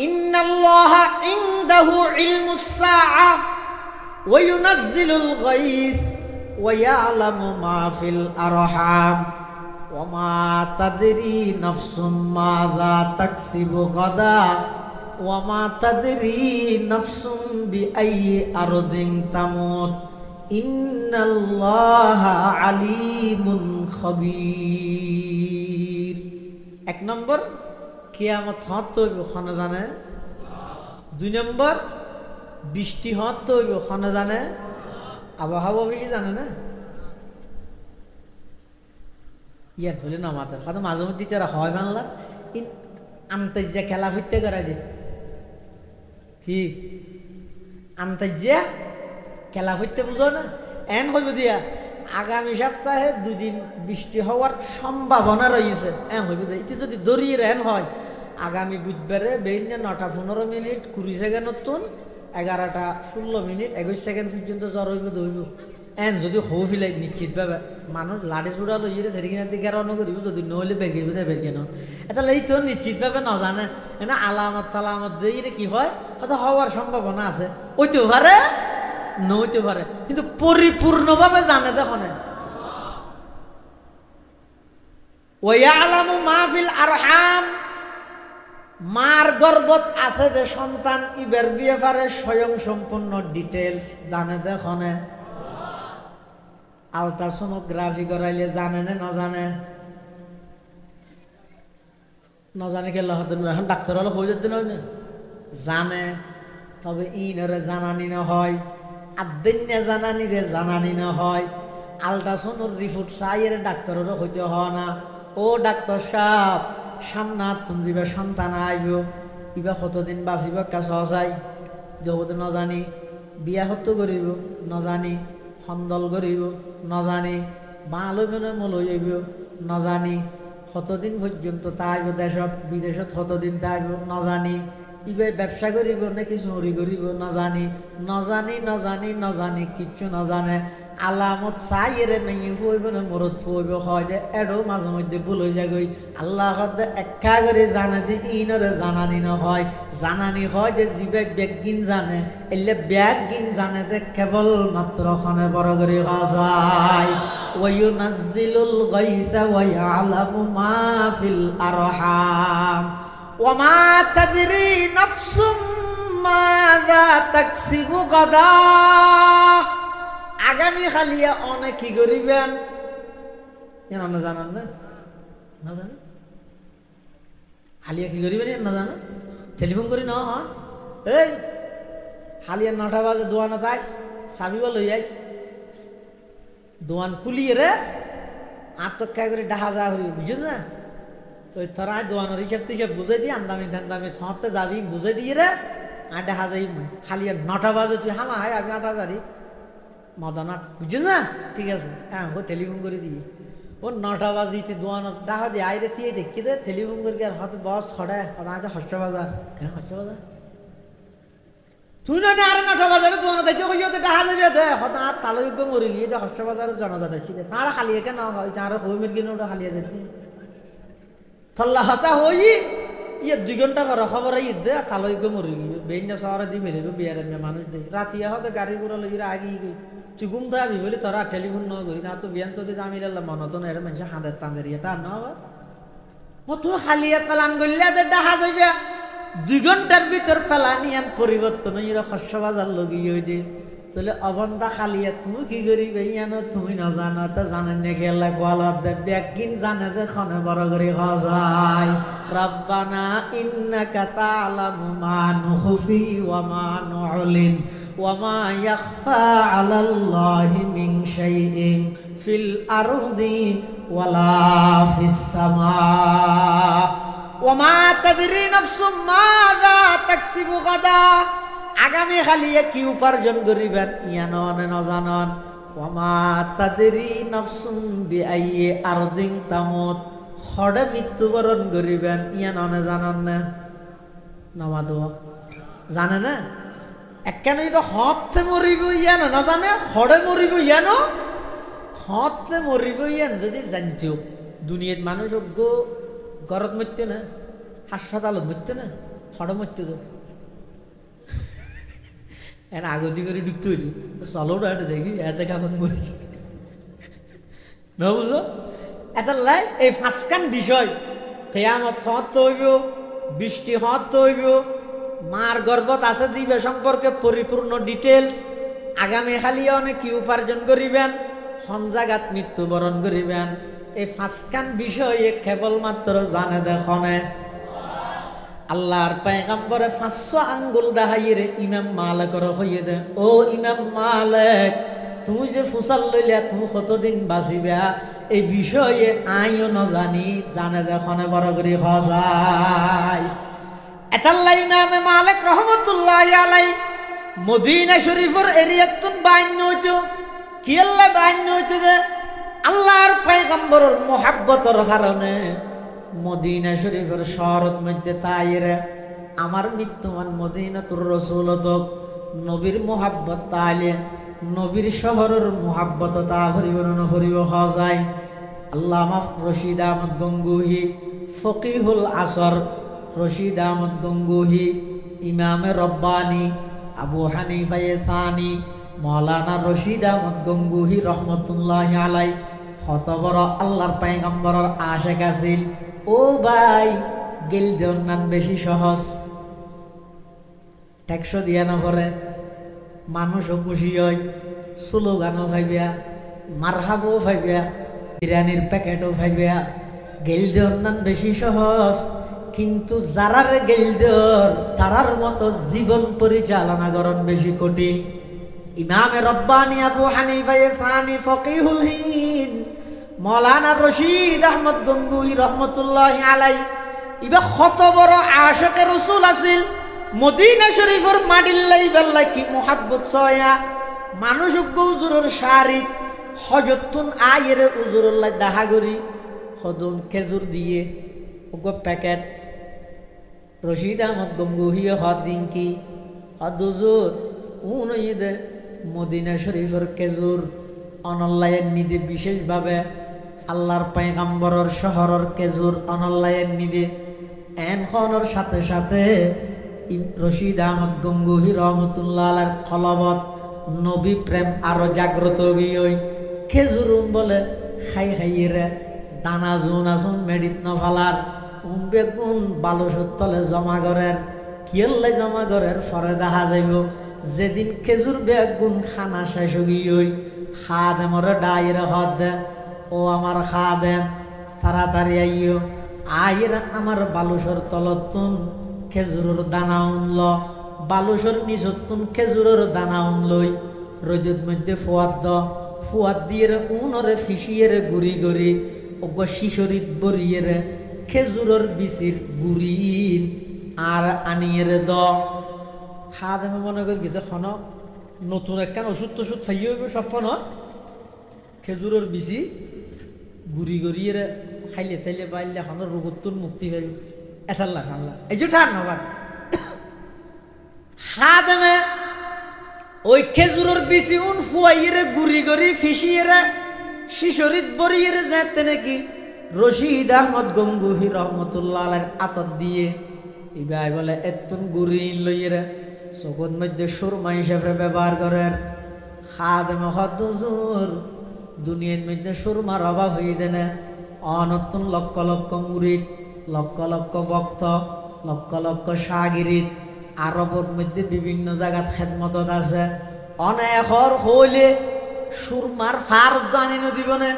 ইন্নাল্লাহা ইনদাহু ইলমুস সাআ ওয়া ইউনাজ্জিলুল গায়থ ওয়া ইয়ালামু মা ফিল আরহাম ওয়ামা তাদরি নাফসুম মাযা তাকসিবু গাদা ওয়ামা তাদরি নাফসুম বিআইয়ি আরদিন তামুত ইন্নাল্লাহা আলিমুন খাবীর। এক নম্বর কিয়ামত হত হইব ওখানে জানে, দুই নম্বর বৃষ্টি হত হইব ওখানে জানে, আবহাওয়া বেশি জানে না ইয়ার হলে না মাতার হয়তো মাঝে মধ্যে তারা হয় বাংলার আন্তাজিয়া খেলা ফুটতে করা যে কি আন্তাজিয়া খেলা ফুটতে বুঝো না এন হইব দিয়া আগামী সপ্তাহে দুদিন বৃষ্টি হওয়ার সম্ভাবনা রয়েছে এন হইব দিয়া এটি যদি দড়িয়ে এন হয় আগামী বুধবারে বেইনে 9:15 20 সেকেন্ড নতুন 11টা 16 মিনিট 21 সেকেন্ড পর্যন্ত জ্বর হইব দইব এন যদি হৌ ফিলাই নিশ্চিতভাবে মানুষ লাঠি চূড়া লইয়ে সেদিকে দিকে রওনা করিব যদি নহলে বের গিয়ে বের কেন এটা এই তো নিশ্চিতভাবে নজানে এনে আলামত তালামত দিয়ে কি হয় হয়তো হওয়ার সম্ভাবনা আছে ওইতে পারে নইতে পারে কিন্তু পরিপূর্ণভাবে জানে দেখো না ওয়ায়ালামু মা ফিল আরহাম মার গর্ভত আছে যে সন্তান ইবের ব্যাপারে স্বয়ং সম্পূর্ণ ডিটেইলস জানে দেখো না আলট্রাসোনোগ্রাফি করাইলে জানে না নজানে নজানে কে লহতেন এখন ডাক্তার হলে হয়ে যেতে নয় না জানে তবে ইনরে জানানি না হয় আদ্দিনে জানানি রে জানানি না হয় আলট্রাসোনোর রিপোর্ট চাইয়ের ডাক্তারেরও হইতে হয় না ও ডাক্তার সাহেব সামনাত তুমি যাবে সন্তান আইব ইবা কতদিন বাঁচিব কাজ সহজাই জগতে নজানি বিয়া হত্য করিব নজানি সন্দল করিব নজানি বাঁ লইব না মলৈ আইব নজানি কতদিন পর্যন্ত তাইব দেশত বিদেশত কতদিন তাইব নজানি ইবে ব্যবসা করিব নাকি চুরি করিব নজানি নজানি নজানি নজানি কিচ্ছু নজানে আলামত চাইরে মেয়ে ফুইব না মরদ ফুইব হয় যে এডো মাঝে মধ্যে ভুল হয়ে যাগই আল্লাহ একা করে জানে যে ইনরে জানানি না হয় জানানি হয় যে জিবে ব্যাগিন জানে এলে ব্যাগিন জানে যে কেবল মাত্র খনে বড় করে যায় ওয়ায়ুনাজ্জিলুল গাইসা ওয়া ইয়ালামু মা ফিল আরহাম ওয়া মা তাদরি নাফসুম মাযা তাকসিবু গাদা আগামী খালিয়া অনেক কি করিবেন না জানান না না জানেন হালিয়া কি করিবেন না জানো টেলিফোন করি না হন এই হালিয়া 9টা বাজে দোয়ানো যাইস চাবিও লই আইস দোয়ান কুলিয়ে রে আত্মকা করে ডাহা যা হইব বুঝুন না তো তোরা দোয়ানোর হিসাব তিসাব বুঝাই দিয়ে আন্দামি ধান্দামি থতে যাবি বুঝাই দিয়ে রে আর ডাহা যাই খালিয়া 9টা বাজে তুই হামা হাই আমি 8টা যারি মদনাট বুঝছো না ঠিক আছে হ্যাঁ ও টেলিফোন করে দিয়ে ও 9টা বাজিতে দোয়ানো ডাহা দিয়ে আইরে দিয়ে দেখি দে টেলিফোন করে আর হয়তো বস ছড়ে আজ হস্ত বাজার কেন হস্ত বাজার তুই না আরে 9টা বাজারে দোয়ানো দেখতে কই তো ডাহা যাবে দে হয়তো আর তালুক মরি গিয়ে দে হস্ত বাজারের জনজাত আসছি দে তারা খালি কেন হয় তার হইমের কিনে ওটা খালি আছে থল্লা হতা হই ইয়ে 2 ঘন্টা পর খবর ইয়ে দে তালুক মরি গিয়ে বেইনা শহরে দি মেলে বিয়ার মানুষ দে রাতিয়া হতে গাড়ি ঘোড়া লই আগে তুই ঘুম থাকবি বলি তোরা টেলিফোন ন করি না তো বিয়ান তো জামিল মনত না এটা মানুষ হাঁদের তাঁদের এটা না আবার তুই খালি পেলান গলিয়া ডাহা যাইবে 2 ঘন্টার ভিতর পেলানিয়ান পরিবর্তন এরা শস্য বাজার লগিয়ে হই দে তাহলে অবন্ধা খালিয়া তুমি কি করিবে ইয়ানো তুমি না জানো তা জানেন না গেলে গোয়ালত দে ব্যাগিন জানে দে খনে বড় করে খায় রাব্বানা ইন্নাকা তা'লামু মা নুখফি ওয়া মা নু'লিন ওয়া মা ইয়াখফা 'আলাল্লাহি মিন শাইইন ফিল আরদি ওয়ালা ফিস সামা ওয়া মা তাদরি নাফসুম মাযা তাকসিবু গাদা আগামী খালিয়ে কি উপার্জন করিবেন ইয়ানন নজানন ওয়া মা তাদরি নাফসুম বিআইয়ি আরদিন তামুত হড়ে মৃত্যুবরণ করিবেন ইয়ানন জানন না নামাদো জানে না একখানেই তো হতে মরিব ইয়ান না জানে হড়ে মরিব ইয়ান হতে মরিব ইয়ান যদি জানতো দুনিয়ার মানুষ ঘরত মরতে না হাসপাতালত মরতে না হড়ে মরতে তো এন আগতি করে ঢুকতে হইলি চলো না এটা যাই এতে কাপড় মরি না বুঝো এটা লাই এই ফাঁসকান বিষয় কেয়ামত হতে হইব বৃষ্টি হতে হইব মার গর্ভত আছে দিবে সম্পর্কে পরিপূর্ণ ডিটেলস আগামী খালি অনেক কি উপার্জন করিবেন সঞ্জাগাত মৃত্যুবরণ করিবেন এই ফাঁসকান বিষয়ে কেবলমাত্র জানে দেখনে আল্লাহর পয়গম্বরে 500 আঙ্গুল দেখাইরে ইমাম মালিকর হইয়ে দে ও ইমাম মালিক তুমি যে ফুসাল লইলা তুমি কতদিন বাঁচিবা এই বিষয়ে আইও না জানি জানে দেখনে বড় করে খজাই এতাল্লাই ইমাম মালিক রহমতুল্লাহি আলাই মদিনা শরীফের এরিয়াতুন বাইন হইতো কি আল্লাহ বাইন হইতো দে আল্লাহর পয়গম্বরের মোহাব্বতের কারণে মদিনা শরীফের শহরত মধ্যে তাইরে আমার মৃত্যুমান মদিনাতুর রাসূলত নবীর মোহাব্বত তাইলে নবীর শহরের মোহাব্বত তা হরিব হরিব হওয়া যায়। আল্লামা রশিদ আহমদ গঙ্গুহি ফকিহুল আসর, রশিদ আহমদ গঙ্গুহি ইমামে রব্বানি, আবু হানিফা সানি, মৌলানা রশিদ আহমদ গঙ্গুহি রহমতুল্লাহ আলাই কত বড় আল্লাহর পয়গম্বরের আশেক আছিল। ও ভাই গেল দেওয়ার নাম বেশি সহজ, ট্যাক্সও দিয়া না পরে, মানুষও খুশি হয়, স্লোগানও ভাইবিয়া, মারহাবও ভাইবিয়া, বিরিয়ানির প্যাকেটও ভাইবিয়া। গেল দেওয়ার নাম বেশি সহজ, কিন্তু যারার গেল দেওয়ার তারার মতো জীবন পরিচালনা করণ বেশি কঠিন। ইমামে রব্বানি আবু হানিফা সানি ফকিহুল হিন্দ মৌলানা রশিদ আহমদ গঙ্গুহি রহমতুল্লাহ আলাই ইবা কত বড় আশিক রাসূল আছিল। মদিনা শরীফের মাডিল্লাই বেল্লাই কি মোহাব্বত ছয়া মানুষ উজুরের শারিত হজতুন আয়ের উজুরুল্লাহ দেখা করি হদুন খেজুর দিয়ে ওগো প্যাকেট রশিদ আহমদ গঙ্গুহি হদিন কি হদুজুর উন ঈদে মদিনা শরীফের খেজুর অনলাইন নিদে, বিশেষভাবে আল্লাহর পয়গম্বরের শহরের খেজুর অনলাইন নিদে। এনখনের সাথে সাথে রশিদ আহমদ গঙ্গুহি রহমতুল্লাহ আলাইহির কলবত নবী প্রেম আরো জাগ্রত গিয়ে খেজুর বলে খাই খাইয়ে দানা জুন আসুন মেডিত নফালার বেগুন বালুসুর তলে জমা করের কিয়লে জমা করের পরে দেখা যাইব যেদিন খেজুর বেগুন খানা শেষ গিয়ে খাদেমরে ডাইরে হদ দে, ও আমার খাদেম তাড়াতাড়ি আইও, আইর আমার বালুসর তলতুন খেজুরের দানা উনল, বালুসর নিচতুন খেজুরের দানা উনলই রোদের মধ্যে ফুয়াদ দিয়ে উনরে ফিসিয়ে গুড়ি গড়ি ওগ শিশরিত বরিয়ে খেজুরের বিচির গুড়ি আর আনিয়ে দ। খাদেমে মনে করি গীতে খন নতুন একখান ওষুধ টষুধ খাইয়ে হইব সপন খেজুরের বিচি গুড়ি গড়িয়ে খাইলে থাইলে পাইলে এখন রোগতুন মুক্তি পাইব এথাল্লা খাল্লা এই যে ঠান নবার খাদেমে ওই খেজুরের বিচি উন ফুয়াইয়ে গুড়ি গড়ি ফিসিয়ে শিশরিত বরিয়ে যেতে নাকি রশিদ আহমদ গঙ্গুহি রহমতুল্লাহ আলাইহির আতত দিয়ে ইবাই বলে এতুন গুড়ি লইয়ে চকুর মধ্যে সুরমা হিসেবে ব্যবহার করেন। খাদেমে হদুজুর দুনিয়ার মধ্যে সুরমার অভাব হয়ে দেনে অনতুন লক্ষ লক্ষ মুরিদ, লক্ষ লক্ষ ভক্ত, লক্ষ লক্ষ শাগিরিদ আরবের মধ্যে বিভিন্ন জায়গাত খেদমতত আছে। অনেকর হইলে সুরমার ফার আনি নদীবনে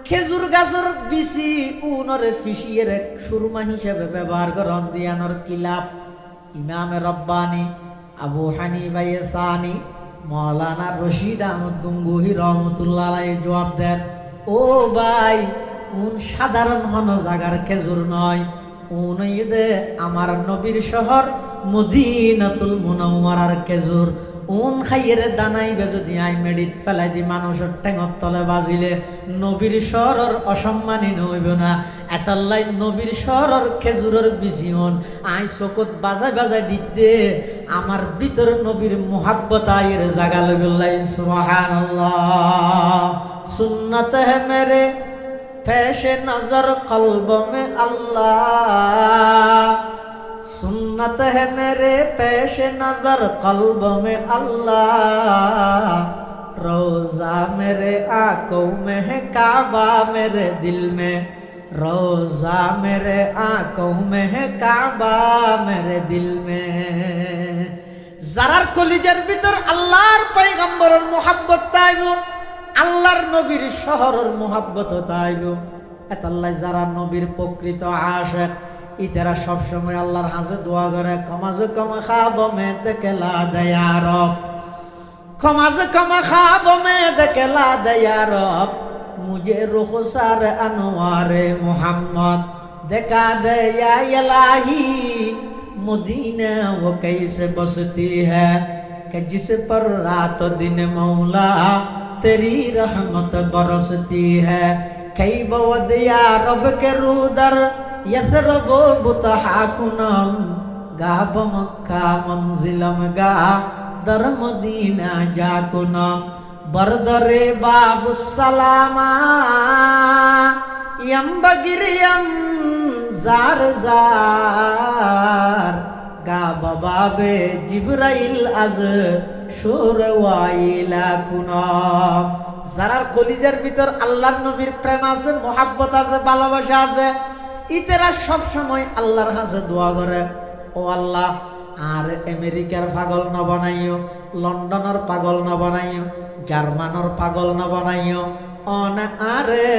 খেজুর গাছের বিচি উনরে ফিসিয়ে সুরমা হিসেবে ব্যবহার করেন দিয়ানোর কিলাপ। ইমামে রব্বানি আবু হানিফা সানি মৌলানা রশিদ আহমদ গঙ্গুহি রহমতুল্লাহ আলাইহি জবাব দেন, ও ভাই উন সাধারণ হন জাগার খেজুর নয়, উন ঈদে আমার নবীর শহর মদিনাতুল মুনাওয়ারার খেজুর। উন খাইয়ের দানাইবে যদি আই মেডিত ফেলাই দি মানুষের টেঙর তলে বাজিলে নবীর শহরের অসম্মানী নইব না। এতাল্লাই নবীর শহরের খেজুরের বিচি হন আই চকত বাজাই বাজাই দিতে আমার ভিতর নবীর মোহাব্বত আয়ের জাগা লইবল্লাই। সুবহানাল্লাহ। সুন্নত হে মেরে পেশে নজর কলব মে আল্লাহ, सुन्नत है मेरे पेश नजर कल्ब में अल्लाह, रोजा मेरे आंखों में है काबा मेरे दिल में, रोजा मेरे आंखों में है काबा मेरे दिल में। जारार कलिजार भीतर अल्लाहर पैगम्बरेर मोहब्बत ताइबो, अल्लाहर नबीर शहरेर मोहब्बत ताइबो। एताल्লাই যারা নবীর প্রকৃত আশিক ইতারা সব সময় আল্লাহর হাজে দোয়া করে, কমাজে কমা খাবো মে দেখলা দয়া রব, কমাজে কমা খাবো মে দেখলা দয়া রব, মুঝে রুখসার আনোয়ারে মোহাম্মদ দেখা দয়া ইলাহি, मदीना वो कैसे बसती है कि जिस पर रात दिन मौला तेरी रहमत बरसती है। कई बवद या रब के रूदर यथरबो बुतहाकुनम गा बमक्का मंजिलम गा در মদিনা যা কোনম বরদরে বাবুস সালামা ইয়াম বাগিরিয়াম জার জার গা বাবাবে জিবরাইল আজ সুর ওয়াইলা কুনম। যারার কলিজার ভিতর আল্লাহর নবীর প্রেম আছে, মোহাব্বত আছে, ভালোবাসা আছে, ইতেরা সব সময় আল্লাহর কাছে দোয়া করে, ও আল্লাহ আর আমেরিকার পাগল না বানাইও, লন্ডনের পাগল না বানাইও, জার্মানের পাগল না বানাইও, অন আরে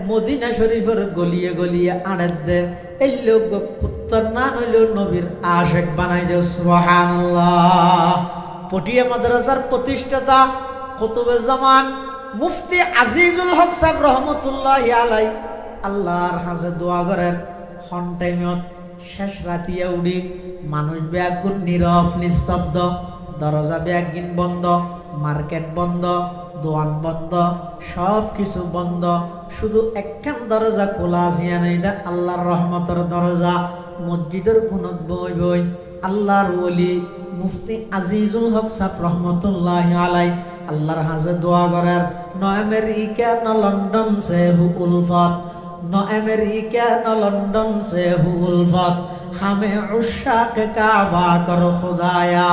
মদিনা শরীফের গলিয়ে গলিয়ে আড়ে দে, এই লোক কুত্তর না নইলেও নবীর আশেক বানাই দেও। সুবহানাল্লাহ। পটিয়া মাদ্রাসার প্রতিষ্ঠাতা কুতুবে জামান মুফতি আজিজুল হক সাহেব রহমতুল্লাহি আলাই আল্লাহর কাছে দোয়া করেন, হন টাইমত শেষ রাতিয়া উড়ি মানুষ ব্যাগুন নীরব নিস্তব্ধ, দরজা ব্যাগিন বন্ধ, মার্কেট বন্ধ, দোয়ান বন্ধ, সব কিছু বন্ধ, শুধু একখান দরজা খোলা আসিয়া নেই, দা আল্লাহর রহমতের দরজা। মসজিদের কোনত বই বই আল্লাহর ওলি মুফতি আজিজুল হক সাহেব রহমতুল্লাহি আলাই আল্লাহর হাজে দোয়া করেন, ন আমেরিকা ন লন্ডন সে হু উলফত, ন আমেরিকা ন লন্ডন সে হু উলফত, হামে উশাক কাবা কর খুদায়া,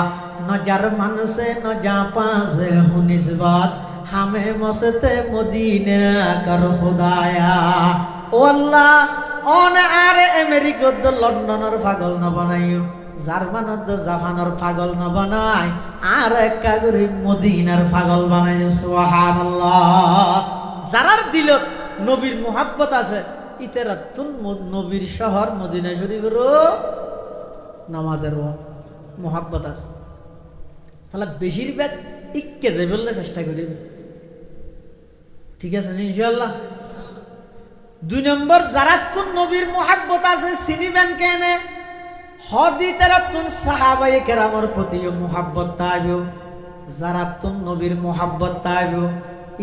ন জার্মান সে ন জাপান সে হু নিসবত, হামে মসতে মদিনা কর খুদায়া। ও আল্লাহ অন আর আমেরিকা দ লন্ডনের পাগল না বানাইও, জার্মানত জাপানের পাগল না বানাই, আর একটা করে মদিনার পাগল বানাই। সুবহানাল্লাহ। যারার দিলত নবীর মোহাব্বত আছে, ইতেরা তুন নবীর শহর মদিনা শরীফেরও নামাজের মোহাব্বত আছে, তাহলে বেশিরভাগ ইক্কে যে বললে চেষ্টা করিবে। ঠিক আছে ইনশাআল্লাহ। 2 নম্বর, যারা তুন নবীর মোহাব্বত আছে চিনিবেন কেনে, হদি তারা তুন সাহাবায়ে কেরামের প্রতি মোহাব্বত তাইব। যারা তুন নবীর মোহাব্বত তাইব,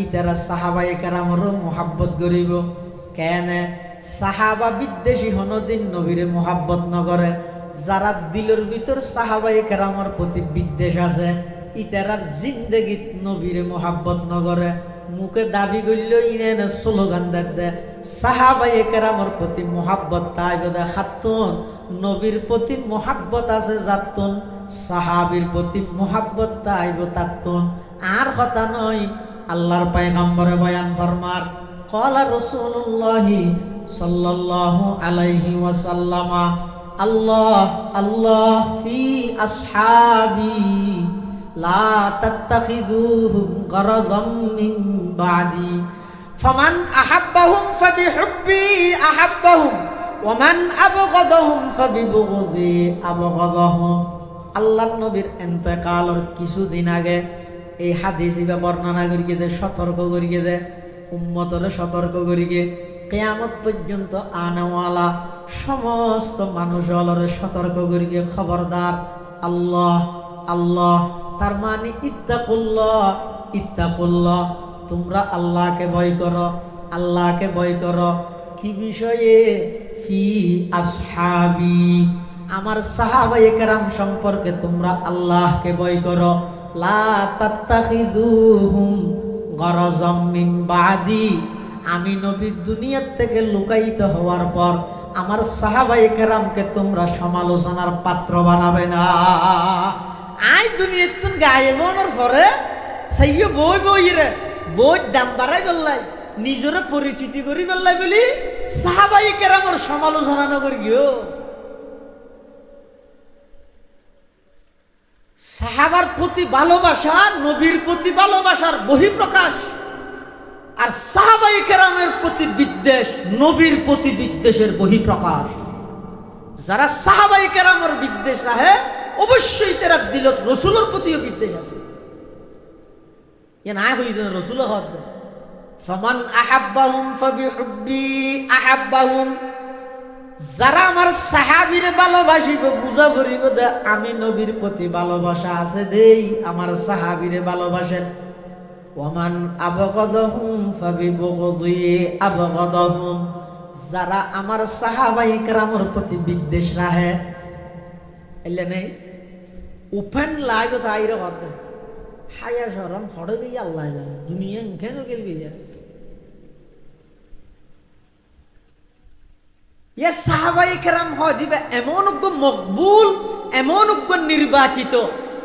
ইতারা সাহাবায়ে কেরামেরও মোহাব্বত করিব। কেনে সাহাবা বিদ্বেষী হনদিন নবীরে মোহাব্বত নকরে। যারা দিলের ভিতর সাহাবায়ে কেরামের প্রতি বিদ্বেষ আছে, ইতারার জিন্দেগিত নবীরে মোহাব্বত নকরে। মুখে দাবি করল ইনে স্লোগান দে সাহাবায়ে কেরামের প্রতি মোহাব্বত তাইব দে খাতুন, নবীর প্রতি মোহাব্বত আছে যাতুন, সাহাবীর প্রতি মোহাব্বত তাইব তাতুন। আর কথা নয়, আল্লাহর পয়গম্বরে বয়ান ফরমার, ক্বালা রাসূলুল্লাহি সাল্লাল্লাহু আলাইহি ওয়াসাল্লাম, আল্লাহ আল্লাহ ফি আসহাবি লা তাত্তাখিযুহুম গরাযাম মিন বাদি, ফামান আহাব্বাহুম ফাবিহুব্বি আহাব্বাহুম ওয়া মান আবগাদাহুম ফাবিবুগদি আবগাদাহুম। আল্লাহর নবীর ইন্তেকালের কিছুদিন আগে এই হাদিস বর্ণনা করিয়ে দে, সতর্ক করিয়ে দে, উম্মতরে সতর্ক করিয়ে কিয়ামত পর্যন্ত আনাওয়ালা সমস্ত মানুষ হলরে সতর্ক করিয়ে খবরদার আল্লাহ আল্লাহ, তার মানে ইত্তাকুল্লাহ ইত্তাকুল্লাহ, তোমরা আল্লাহকে ভয় করো, আল্লাহকে ভয় করো। কি বিষয়ে? ফি আসহাবি, আমার সাহাবায়ে কেরাম সম্পর্কে তোমরা আল্লাহকে ভয় করো। লা তাত্তাখিযুহুম গরাযাম মিন বাদি, আমি নবী দুনিয়ার থেকে লুকায়িত হওয়ার পর আমার সাহাবায়ে কেরামকে তোমরা সমালোচনার পাত্র বানাবে না। আই দুনিয়ার তুন গায়ে মনের পরে সাইয়ে বই বই রে বই দাম বাড়াই বললাই, নিজরে পরিচিতি করি বললাই বলি সাহাবায়ে কেরামের সমালোচনা নকরি গিয়েও। সাহাবার প্রতি ভালোবাসা নবীর প্রতি ভালোবাসার বহিঃপ্রকাশ, আর সাহাবায়ে কেরামের প্রতি বিদ্বেষ নবীর প্রতি বিদ্বেষের বহিঃপ্রকাশ। যারা সাহাবায়ে কেরামের বিদ্বেষ রাখে, অবশ্যই তারা দিলত রসুলের প্রতিও বিদ্বেষ আছে। এ না হইল রসুল হদ, ফামান আহাব্বাহুম ফাবিহুব্বি আহাব্বাহুম, যারা আমার সাহাবীরে ভালোবাসিব বুঝা পড়িব দে আমি নবীর প্রতি ভালোবাসা আছে দেই, আমার সাহাবীরে ভালোবাসেন। ওয়ামান আবগাদাহুম ফাবিবুগদি আবগাদাহুম, যারা আমার সাহাবায়ে কেরামের প্রতি বিদ্বেষ রাখে, এলে নেই ওপেন লাইভ তাইরে হতে হায়া শরম হড়ে দিয়ে আল্লাহ জানে দুনিয়া কেন গেল গিয়া ইয়া সাহাবায়ে কেরাম হয় দিবে এমন মকবুল এমন নির্বাচিত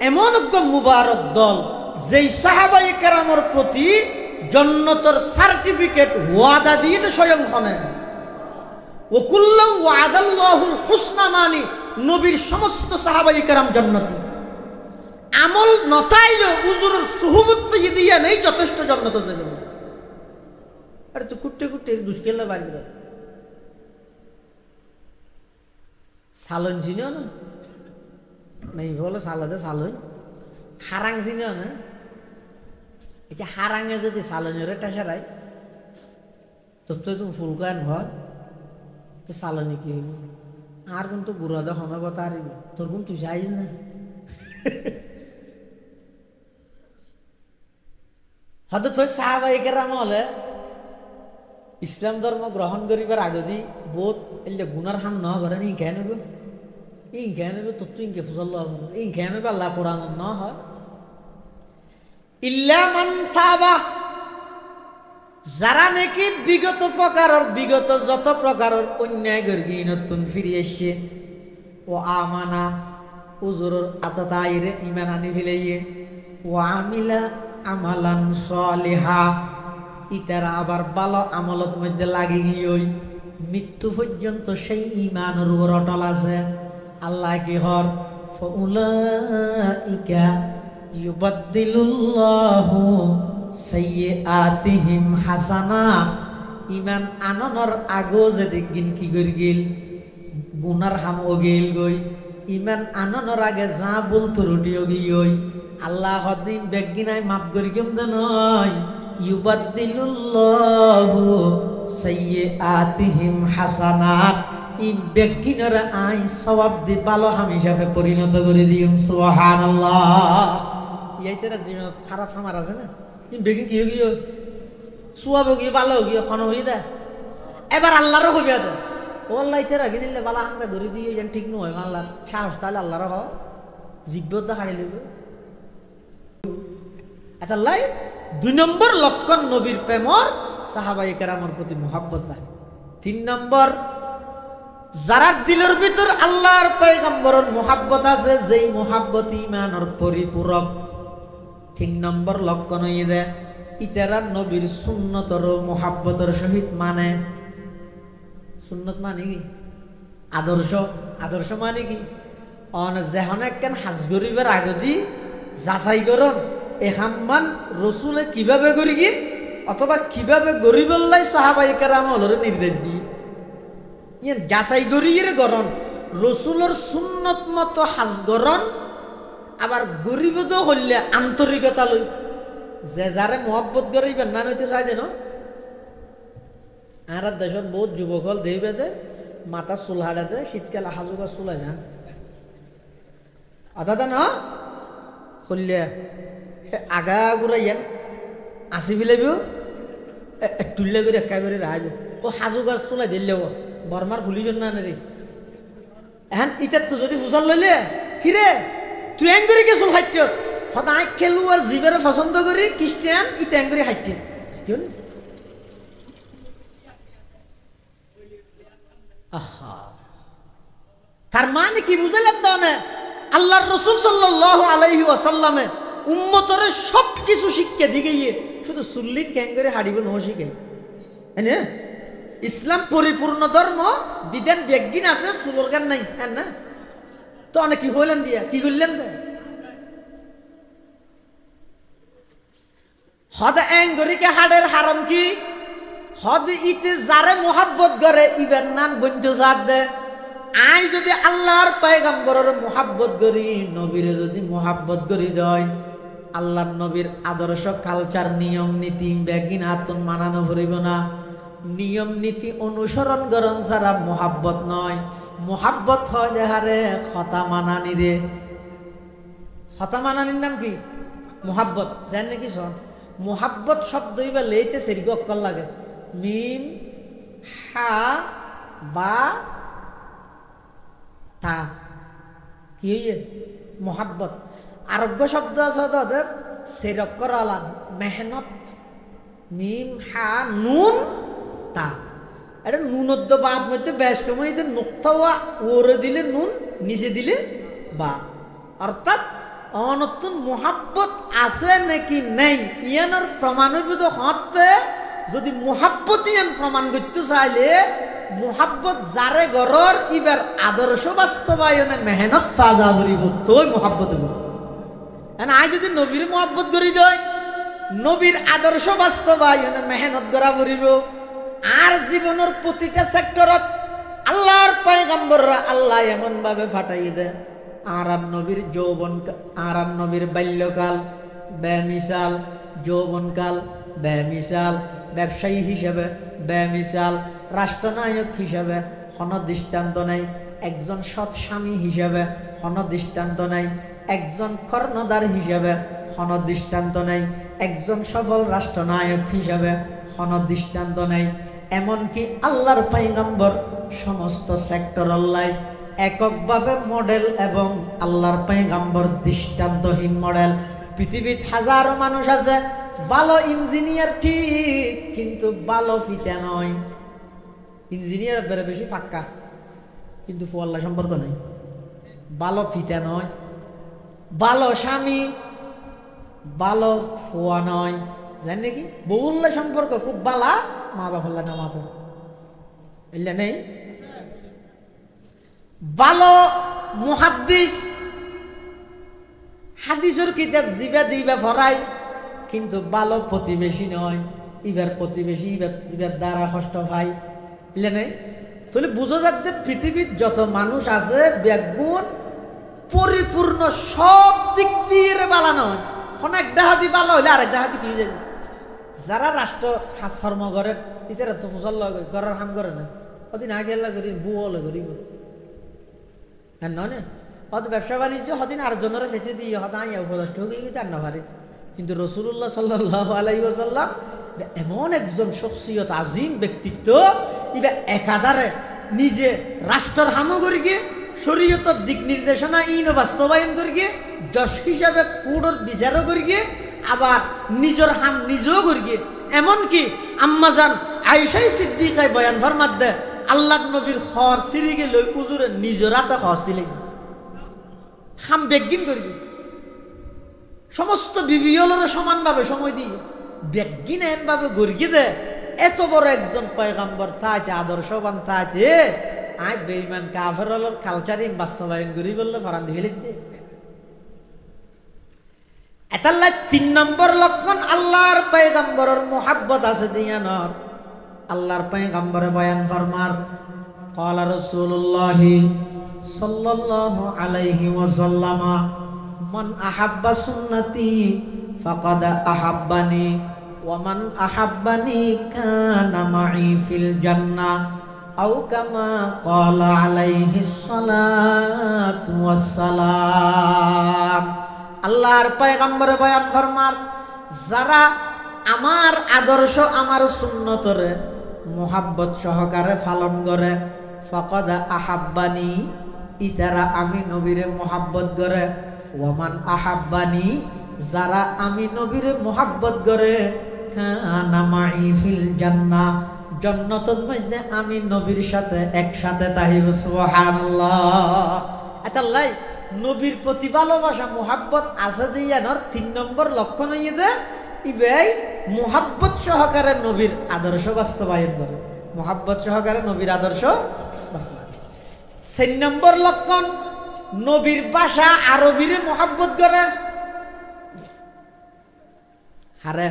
এমন মুবারক দল যেই সাহাবায়ে কেরামের প্রতি জান্নাতের সার্টিফিকেট ওয়াদা দিয়ে স্বয়ং হনে ওকুল্লাম ওয়াদাল্লাহুল হুসনা মানি নবীর সমস্ত সাহাবায়ে কেরাম জান্নাতি আমল নতাইলে হুজুরের সুহবত পেয়ে দিয়া নেই যথেষ্ট জান্নাতে যাবে আরে তো কুট্টে কুট্টে দুষ্কেলা বাড়ি সালন চিনিও না নেই বলো সালাদে সালন হারাং চিনিও না এই যে হারাঙে যদি সালনের টেসারাই তোর তো তুমি ফুলকান ঘর তো সালনি কি হইব আর কিন্তু গুড়া দে হমে কথা আর তোর কোন তুই যাইস না হয়তো তোর সাহাবায়ে কেরাম হলে ইসলাম ধর্ম গ্রহণ করিবার আগদি বহুত এলে গুনার হাম ন করে ই কেন নেব তোর তুই ইনকে ফুসল ই কেন নেবে আল্লাহ কোরআন ন হয় ইল্লা মান তাবা যারা নাকি বিগত যত প্রকারের অন্যায় গর্গি নতুন ফিরে এসে ও আমানা উজুরর আতাতাইরে ঈমান আনি ফেলাইয়ে ও আমিলা আমালান সলিহা ইতারা আবার ভালো আমলত মধ্যে লাগি গিয়ে মৃত্যু পর্যন্ত সেই ঈমানের উপর অটল আছে আল্লাহ কি হর ফাউলাইকা ইউবাদদিলুল্লাহু সাইয়্যাতিহিম হাসানাত ঈমান আননৰ আগো যদি গিন কি করি গিল গুনার হাম গিল গই ঈমান আননৰ আগে যা বল ত্রুটি গই আল্লাহ হদিন বেগিনাই মাফ করি কেম নয় ইউবাদদিলুল্লাহু সাইয়্যাতিহিম হাসানাত ই বেগিনার আই সওয়াব দি ভালো হাম হিসাবে পরিণত করে দিম সুবহানাল্লাহ ইয়াইতেরা জীবন খারাপ আমার আছে না ই বেগিন কি গিয়ে সুয়াব গিয়ে ভালো গিয়ে খন হই দা এবার আল্লাহরও হইবে দে ও আল্লাহ ইতেরা গিনিলে ভালো হামকে ধরে দিয়ে যেন ঠিক নয় আল্লাহ সাহস তাহলে আল্লাহর হ জিব্বত হারিয়ে লইব এতাল্লাই 2 নম্বর লক্ষণ নবীর প্রেমর সাহাবায়ে কেরামের প্রতি মুহাব্বত রাখে 3 নম্বর যারা দিলের ভিতর আল্লাহর পয়গম্বরের মুহাব্বত আছে যেই মুহাব্বত ঈমানের পরিপূরক 3 নম্বর লক্ষণ হইয়ে দেয় ইতারা নবীর সুন্নতর মুহাব্বতের সহিত মানে সুন্নত মানে কি আদর্শ মানে কি অন যেহন একখান হাজ গরিবের আগদি যাচাই করন এহাম্মান রসুলে কিভাবে করি কি অথবা কিভাবে গরিবল্লাই সাহাবায়ে কেরাম হলরে নির্দেশ দি ইয়ে যাচাই করিয়ে গরন রসুলের সুন্নত মতো হাজ গরন আবার গরিব তো হইলে আন্তরিকতা লই যে যারে মহব্বত করিবেন না নইতে চাই দেন আর দেশের বহুত যুবক হল দেবে দে মাথা চুল হাড়ে দে শীতকালে হাজুকা চুলাই না আদা না হইলে আগা ঘুরাইয়েন আসি ফেলাইব তুললে করে একা করে রাখবে ও হাজু গাছ চুলাই দিলে বর্মার ফুলিজন না রে এখন ইটার তো যদি বুঝার লইলে কিরে তুই এং করে কে চুল খাইছস সদায় খেলু আর জীবের পছন্দ করি খ্রিস্টান ইটা এং করে খাইতে আহা তার মানে কি বুঝালেন তো না আল্লাহর রাসূল সাল্লাল্লাহু আলাইহি ওয়াসাল্লামে উম্মতরে সব কিছু শিক্ষা দিগিয়ে শুধু সুল্লিন ক্যাং করে হাড়িব ন শিখে হ্যাঁ ইসলাম পরিপূর্ণ ধর্ম বিধান বেগিন আছে চুলোর গান নাই হ্যাঁ না তো অনেক কি হইলেন দিয়া কি করলেন হদ এঙ্গরিকে হাড়ের হারম কি হদ ইতে যারে মোহাব্বত করে ইবের নান বন্ধু সাথ দে আই যদি আল্লাহর পয়গম্বরের মোহাব্বত করি নবীরে যদি মোহাব্বত করি দেয় আল্লাহর নবীর আদর্শ কালচার নিয়ম নীতি বেগিন হাতুন মানানো ফুরিব না নিয়ম নীতি অনুসরণ করন ছাড়া মোহাব্বত নয় মোহাব্বত হয় দেহারে খতা মানানি রে খতা মানানির নাম কি মোহাব্বত জান নাকি শোন মোহাব্বত শব্দ ইবা লেইতে সেরিগ অক্কল লাগে মিম হা বা তা কি হইয়ে মোহাব্বত। আরব্য শব্দ আছে তাদের সেরক করালা মেহনত, মিম হা নুন তা, এটা নুনদ্দ বাদ মধ্যে বেশ কমে নোক্তাওয়া ওরে দিলে নুন, নিচে দিলে বা, অর্থাৎ অনতুন মোহাব্বত আছে নাকি নেই ইয়ানোর প্রমাণবিত হতে যদি মোহাব্বত ইয়ান প্রমাণ করতে চাইলে মোহাব্বত যারে গরর ইবার আদর্শ বাস্তবায়নে মেহনত ফাজা করিব তোই মোহাব্বত হইব। আই যদি নবীর মোহাব্বত করি দেয় নবীর আদর্শ বাস্তবায়নে মেহনত করা করিব। আর জীবনের প্রতিটা সেক্টরত আল্লাহর পয়গম্বররা আল্লাহ এমন ভাবে ফাটাই দেয় আর নবীর যৌবন, আর নবীর বাল্যকাল বেমিসাল, যৌবনকাল বেমিসাল, ব্যবসায়ী হিসেবে বেমিসাল, রাষ্ট্রনায়ক হিসেবে কোনো দৃষ্টান্ত নেই, একজন সৎ স্বামী হিসেবে কোনো দৃষ্টান্ত নেই, একজন কর্ণধার হিসেবে কোনো দৃষ্টান্ত নেই, একজন সফল রাষ্ট্রনায়ক হিসেবে কোনো দৃষ্টান্ত নেই। এমনকি আল্লাহর পয়গম্বর সমস্ত সেক্টর আল্লাহ এককভাবে মডেল এবং আল্লাহর পয়গম্বর দৃষ্টান্তহীন মডেল। পৃথিবীত হাজারো মানুষ আছে ভালো ইঞ্জিনিয়ার ঠিক, কিন্তু ভালো ফিতা নয়। ইঞ্জিনিয়ার বেড়ে বেশি ফাক্কা কিন্তু আল্লাহ সম্পর্ক নেই, ভালো ফিতা নয়, ভালো স্বামী ভালো ফোয়া নয়, জানি নাকি বহুল্লা সম্পর্ক খুব বালা, মা বাবা না মাথা এলে নেই, ভালো মুহাদ্দিস হাদিসের কিতাব জিবা দিবা ফরাই, কিন্তু ভালো প্রতিবেশী নয়, ইবার প্রতিবেশী ইবার দ্বারা কষ্ট পাই, এলে নেই। তাহলে বুঝা যাচ্ছে পৃথিবীর যত মানুষ আছে ব্যাগুণ পরিপূর্ণ সব দিক দিয়ে বালা নয়, কোন এক ডাহাতি ভালো হইলে আরেক ডাহাতি কি যাবে। যারা রাষ্ট্র কর্ম করে ইতারা তো ফসল ঘরের কাম করে না, ওদিন আগে করি বুয়লে করিব হ্যাঁ নয় না, হয়তো ব্যবসা বাণিজ্য হদিন আরেকজনের সেটি দিয়ে হয়তো আইয়া উপদেষ্ট হয়ে জান না পারে। কিন্তু রসুল্লাহ সাল্লাল্লাহু আলাইহি ওয়াসাল্লাম এমন একজন শখসিয়ত আজিম ব্যক্তিত্ব, ইবা একাধারে নিজে রাষ্ট্রের হামও করিকে শরীয়তের দিক নির্দেশনা ইন বাস্তবায়ন করিকে যশ হিসাবে কুড়োর বিচারও করিকে আবার নিজের হাম নিজেও করিকে। এমনকি আম্মাজান আয়েশা সিদ্দিকায় বয়ান ফরমাত দেয় আল্লাহ নবীর হর সিরিগে লই উজুরে নিজের হাতে হসছিলেন হাম বেগিন করিবে সমস্ত বিবিয়লরে সমানভাবে সময় দিয়ে বেগিন এনভাবে গড়িয়ে দেয়। এত বড় একজন পয়গম্বর থাকতে আদর্শবান থাকতে আই বেঈমান কাফেরর কালচারিং বাস্তবায়ন করি বললে ফারান দিবে লিখতে। এটাল্লা ৩ নম্বর লক্ষণ আল্লাহর পয়গম্বরের মোহাব্বত আছে দিয়ানর। আল্লাহর পয়গম্বরে বয়ান ফরমার ক্বালা রাসূলুল্লাহি সাল্লাল্লাহু আলাইহি ওয়াসাল্লাম মান আহাব্বা সুন্নতি ফাকাদ আহাব্বানি ওয়া মান আহাব্বানি কানা মাই ফিল জান্নাহ আও কামা ক্বালা আলাইহিস সালাতু ওয়াস সালাম। আল্লাহর পয়গম্বরে বয়ান ফরমার যারা আমার আদর্শ আমার সুন্নতরে মোহাব্বত সহকারে পালন করে ফাকাদ আহাব্বানি ইতারা আমি নবীরে মোহাব্বত করে, ওয়ামান আহাব্বানি যারা আমি নবীরে মোহাব্বত করে কানা মাই ফিল জান্নাহ জান্নাতের মধ্যে আমি নবীর সাথে একসাথে তাহিব। সুবহানাল্লাহ। আল্লাহ নবীর প্রতি ভালোবাসা মোহাব্বত আছে দিয়ানোর ৩ নম্বর লক্ষণ হইয়ে ইবাই মোহাব্বত সহকারে নবীর আদর্শ বাস্তবায়ন করে, মোহাব্বত সহকারে নবীর আদর্শ বাস্তবায়ন। ৪ নম্বর লক্ষণ নবীর ভাষা আরবিরে মোহাব্বত করে। হারে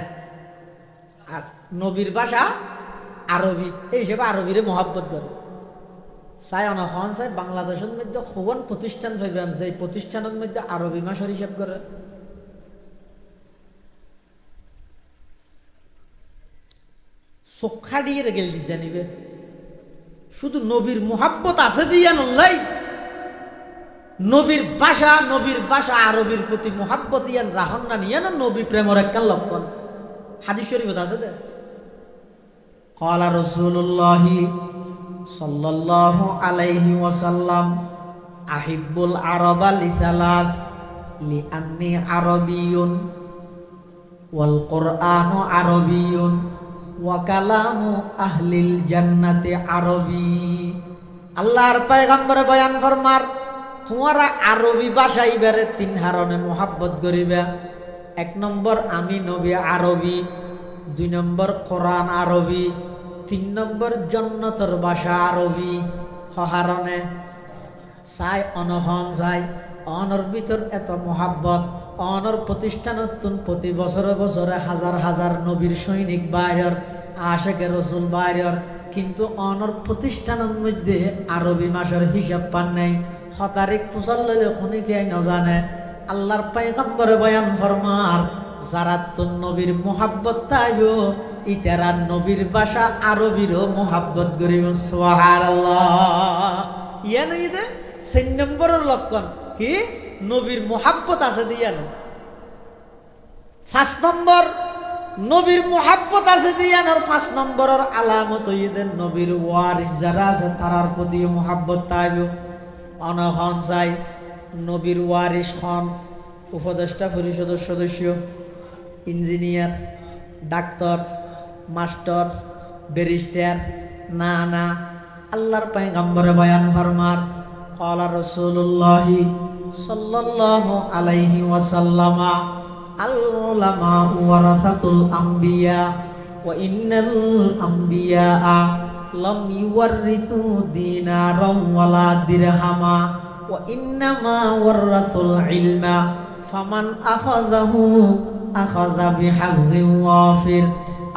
আর নবীর ভাষা আরবি এই হিসেবে আরবিরে মোহাব্বত করে। চাই অনখন চাই বাংলাদেশের মধ্যে খোগন প্রতিষ্ঠান পাইবেন যে প্রতিষ্ঠানের মধ্যে আরবি মাসের হিসাব করে। চোখা দিয়ে গেল জানিবে শুধু নবীর মোহাব্বত আছে দিয়া নল্লাই নবীর ভাষা আরবির প্রতি মোহাব্বত ইয়ান রাহন না নিয়ে না নবী প্রেমের একটা লক্ষণ। হাদিস শরীফ আছে দে ক্বালা রাসূলুল্লাহি সাল্লাল্লাহু আলাইহি ওয়াসাল্লাম আহিব্বুল আরাবা লিসালাস লিআন্নি আরবিয়ুন ওয়াল কুরআনু আরবিয়ুন ওয়া কালামু আহলিল জান্নাতি আরবি। আল্লাহর পয়গম্বর বয়ান ফরমার তোমরা আরবি ভাষা ইবারে তিন হারনে মোহাব্বত করিবা। 1 নম্বর আমি নবী আরবি, 2 নম্বর কোরআন আরবি, 3 নম্বর জান্নাতের ভাষা আরবি। হারনে চাই অনহন চাই অনর ভিতর এত মোহাব্বত অনর প্রতিষ্ঠানতুন প্রতি বছরে বছরে হাজার হাজার নবীর সৈনিক বাইরের আশেকে রসুল বাইরের, কিন্তু অনর প্রতিষ্ঠানের মধ্যে আরবি মাসের হিসাব পান নাই। হতারিক ফুসল লইলে খুনিকে নজানে। আল্লাহর পয়গম্বরে বয়ান ফরমার যারা তো নবীর মোহাব্বত তাইব ইতারা নবীর ভাষা আরবিরও মোহাব্বত করিব। সুবহানাল্লাহ। ইয়া নাই দে 4 নম্বরের লক্ষণ কি নবীর মোহাব্বত আছে দিয়া না। 5 নম্বর নবীর মোহাব্বত আছে দিয়া না। 5 নম্বরের আলামত হইদের নবীর ওয়ারিস যারা আছে তারার প্রতি মোহাব্বত তাইব। অনহন চাই নবীর ওয়ারিস খন উপদেষ্টা পরিষদের সদস্য, ইঞ্জিনিয়ার, ডাক্তার, মাস্টার, ব্যারিস্টার না না। আল্লাহর পয়গম্বরে বয়ান ফরমার ক্বালা রাসূলুল্লাহ সাল্লাল্লাহু আলাইহি ওয়াসাল্লাম আল উলামা ওয়ারাসাতুল আমবিয়া ওয়া ইন্নাল আমবিয়া লাম ইউওয়ারিসু দিনারাও ওয়ালা দিরহামা ওয়া ইন্নামা ওয়ারাসুল ইলমা ফামান আখাযাহু আখাযা বিহাযযিন ওয়াফির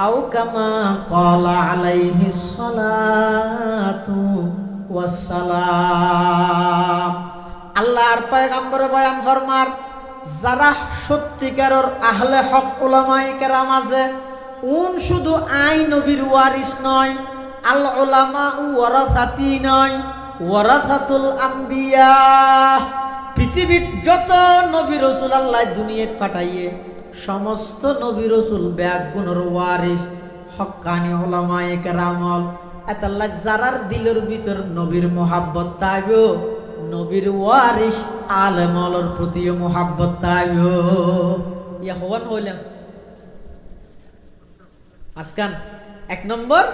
আও কামা ক্বালা আলাইহিস সালাতু ওয়াস সালাম। আল্লাহর পয়গম্বর বয়ান ফরমার যারা সত্যিকারের আহলে হক উলামায়ে কেরাম আছে উন শুধু আই নবীর ওয়ারিস নয়, আল উলামা ওয়ারাসাতি নয়, ওয়ারাসাতুল আম্বিয়া। পৃথিবীর যত নবী রাসূল আল্লাহ দুনিয়াত পাঠাইয়ে সমস্ত নবী রাসূল ব্যাগুণের ওয়ারিস হক্কানি উলামায়ে কেরাম। এতাল্লাহ যারার দিলের ভিতর নবীর মোহাব্বত তাইব নবীর ওয়ারিস আলেমর প্রতি মোহাব্বত তাইব। ইয়া হওয়ান হইলাম আজকান 1 নম্বর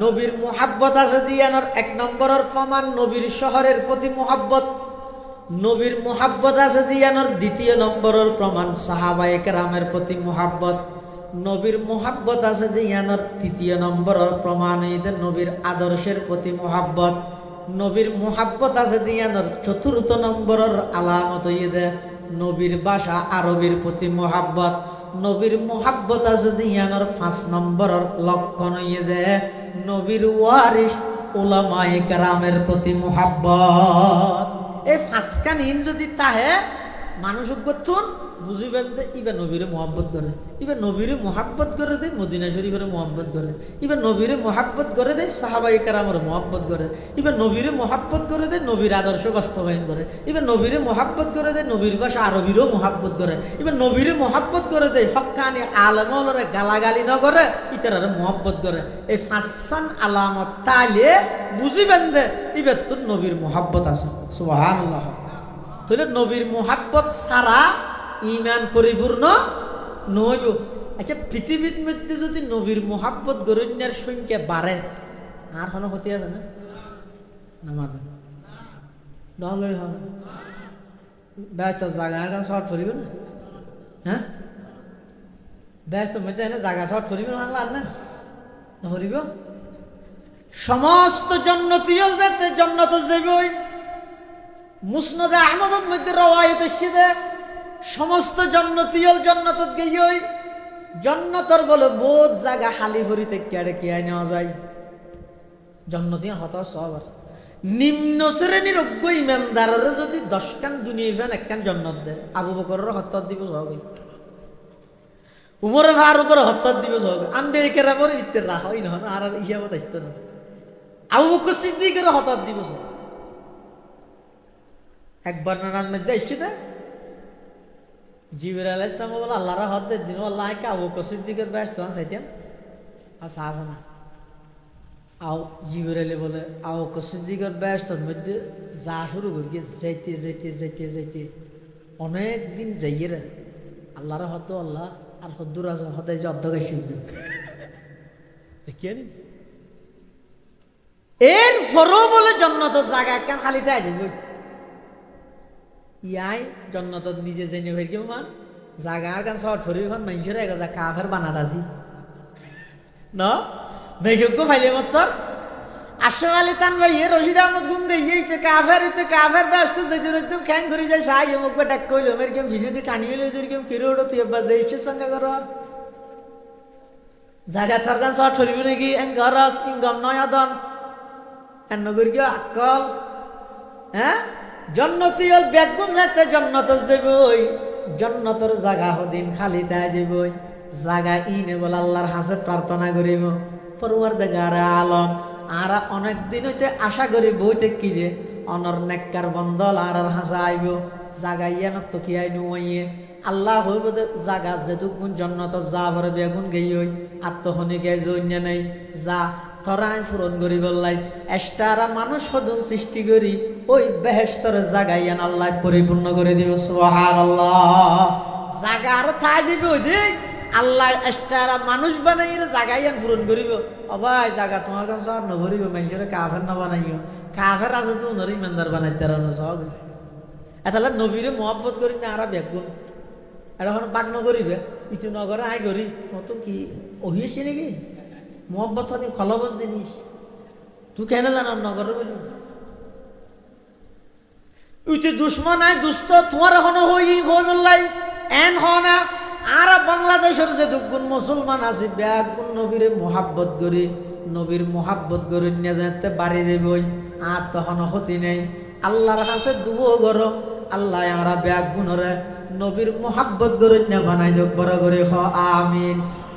নবীর মোহাব্বত আছে দিয়ানোর 1 নম্বরের প্রমাণ নবীর শহরের প্রতি মোহাব্বত। নবীর মোহাব্বত আছে দিয়ানোর 2 নম্বরের প্রমাণ সাহাবায়ে কেরামের প্রতি মোহাব্বত। নবীর মোহাব্বত আছে দিয়ানোর 3 নম্বরের প্রমাণ ঈদের নবীর আদর্শের প্রতি মোহাব্বত। নবীর মোহাব্বত আছে দিয়ানোর 4 নম্বরের আলামত ঈদে নবীর ভাষা আরবির প্রতি মোহাব্বত। নবীর মোহাব্বত আছে দিয়ানোর 5 নম্বরের লক্ষণ ঈদে নবীর ওয়ারিস উলামায়ে কেরামের প্রতি মোহাব্বত। এই 5 কানিন যদি তাহে মানুষ গঠন বুঝিবেন যে ইবা নবীরে মোহাব্বত করে, ইবা নবীরে মোহাব্বত করে দেয় মদিনা শরীফের মোহাব্বত করে, ইবা নবীরে মোহাব্বত করে দেয় সাহাবায়ে কেরামের মোহাব্বত করে, ইবা নবীরে মোহাব্বত করে দেয় নবীর আদর্শ বাস্তবায়ন করে, ইবা নবীরে মোহাব্বত করে দেয় নবীর ভাষা আরবিরও মোহাব্বত করে, ইবা নবীরে মোহাব্বত করে দেয় হক্কানি আলেমলরে গালাগালি ন করে ইতারারে মোহাব্বত করে। এই 5 আলামত তাইলে বুঝিবেন যে ইবা তোর নবীর মোহাব্বত আছে। সুবহানাল্লাহ। তাহলে নবীর মোহাব্বত ছাড়া ইমান পরিপূর্ণ নইব। আচ্ছা পৃথিবীর মধ্যে যদি নবীর মোহাব্বত গরণ্যার সংখ্যা বাড়ে আর কোনো ক্ষতি আছে না? নামাজে নহলে হবে ব্যস্ত জায়গা শর্ট ধরিব না। হ্যাঁ ব্যস্ত মধ্যে না জায়গা শর্ট ধরিব না না ধরিব। সমস্ত জন্নতীয় যেতে জন্নত যাবই। মুসনাদে আহমদের মধ্যে রওয়ায়াত এসেছে সমস্ত জন্নতীয় জন্নতত গিয়ে জন্নতর বলে বহুত জায়গা খালি ভরিতে কেড়ে কেয়াই নেওয়া যায়। জন্নতীয় হত সব নিম্ন শ্রেণীর অজ্ঞ ইমানদারের যদি 10 কান দুনিয়া ফেন 1 কান জন্নত দেয় আবু বকরের হত্যা দিব সব, উমরে ফারুকের হত্যা দিব সব, আমি কেরামর ইত্তের রাখই না আর হিসাবত আসতো না। আবু বকর সিদ্দিকের হত্যা দিব সব। একবার নানার মধ্যে এসেছে জিবরাইল আলাইহিস সালাম বলে আল্লাহর হত্যা দিন আল্লাহ কে আবু বকর সিদ্দিকের ব্যস্ত চাইতেন আচ্ছা আসে না। আও জিবরাইল বলে আবু বকর সিদ্দিকের ব্যস্তর মধ্যে যা শুরু করি যাইতে যাইতে যাইতে যাইতে অনেক দিন যাইয়ে রে আল্লাহর হতো আল্লাহ আর হদ্দুর আছে হতাই যে অর্ধেক সূর্য দেখিয়ে এর পরও বলে জন্নত জায়গা একখান খালিতে আসব ইয়াই জন্নত নিজে জেনে হয়ে কেউ মান জাগার গান শর্ট ফরিব মানুষের এক কাফের বানাত আছি না নৈযোগ্য ফাইলে মতর আশরাফ আলী তানভাই রশিদ আহমদ গুম গইয়ে কাফের ব্যস্ত যেতে একদম খ্যাং করে যায় সাই মুখ বেটাক কইলো মের কেম ভিডিওতে টানি হইলো তোর কেম কিরে ওড়ো তুই বাস যাই ইচ্ছিস পাঙ্গা কর জায়গা তার গান শর্ট ফরিব নাকি এং গরস ইনকাম নয় আদন এন নগর কি আকল হ্যাঁ জন্নতি হল বেগুন যাতে জন্নত যাবই জন্নতর জায়গা হদিন খালি তাই যাবই জায়গা ইনে বলে আল্লাহর হাসে প্রার্থনা করিব পরওয়ারদিগার আলম আর অনেক দিন হইতে আশা করি বইতে কি যে অনর নেককার বন্দল আর হাসা আইব জাগা ইয়ান তো কি আইনু ওইয়ে আল্লাহ হইব জাগা যেটুকুন জন্নত যা ভরে বেগুন গেই হই আত্মহনি গে জন্য নাই যা তরাই পূরণ করি বললাই এস্টারা মানুষ সদন সৃষ্টি করি ওই বেহেস্তর জাগা ইয়ান আল্লাহ পরিপূর্ণ করে দিব সুবহানাল্লাহ জাগা আর থাই যাবে ওই দিক আল্লাহ এস্টারা মানুষ বানাই জাগাইয়ান পূরণ করিব অবাই জাগা তোমার কাছে আর নভরিব মানুষের কাফের না বানাইও কাফের আছে তো নর ইমানদার বানাইতে রানো সব এতালে নবীরে মহব্বত করি না আর বেগুন এটা এখন বাক নগরিবে ইটু নগরে আই করি নতুন কি ওহিয়েছি নাকি মহব্বত হতে খলবস জিনিস তুই কেন জানাম নগরে বলি উইতে দুশ্মন আয় দুষ্ট তোমার এখনো হই বললাই এন হ না আর বাংলাদেশের যে দুগুণ মুসলমান আছে ব্যাগুণ নবীরে মোহাব্বত করি নবীর মোহাব্বত করি নিয়ে যেতে বাড়ি দেবই আর তখন ক্ষতি নেই আল্লাহর কাছে দুও গরম আল্লাহ আমরা ব্যাগুণরে নবীর মোহাব্বত করি নিয়ে বানাই দেব বড় করে হ আমিন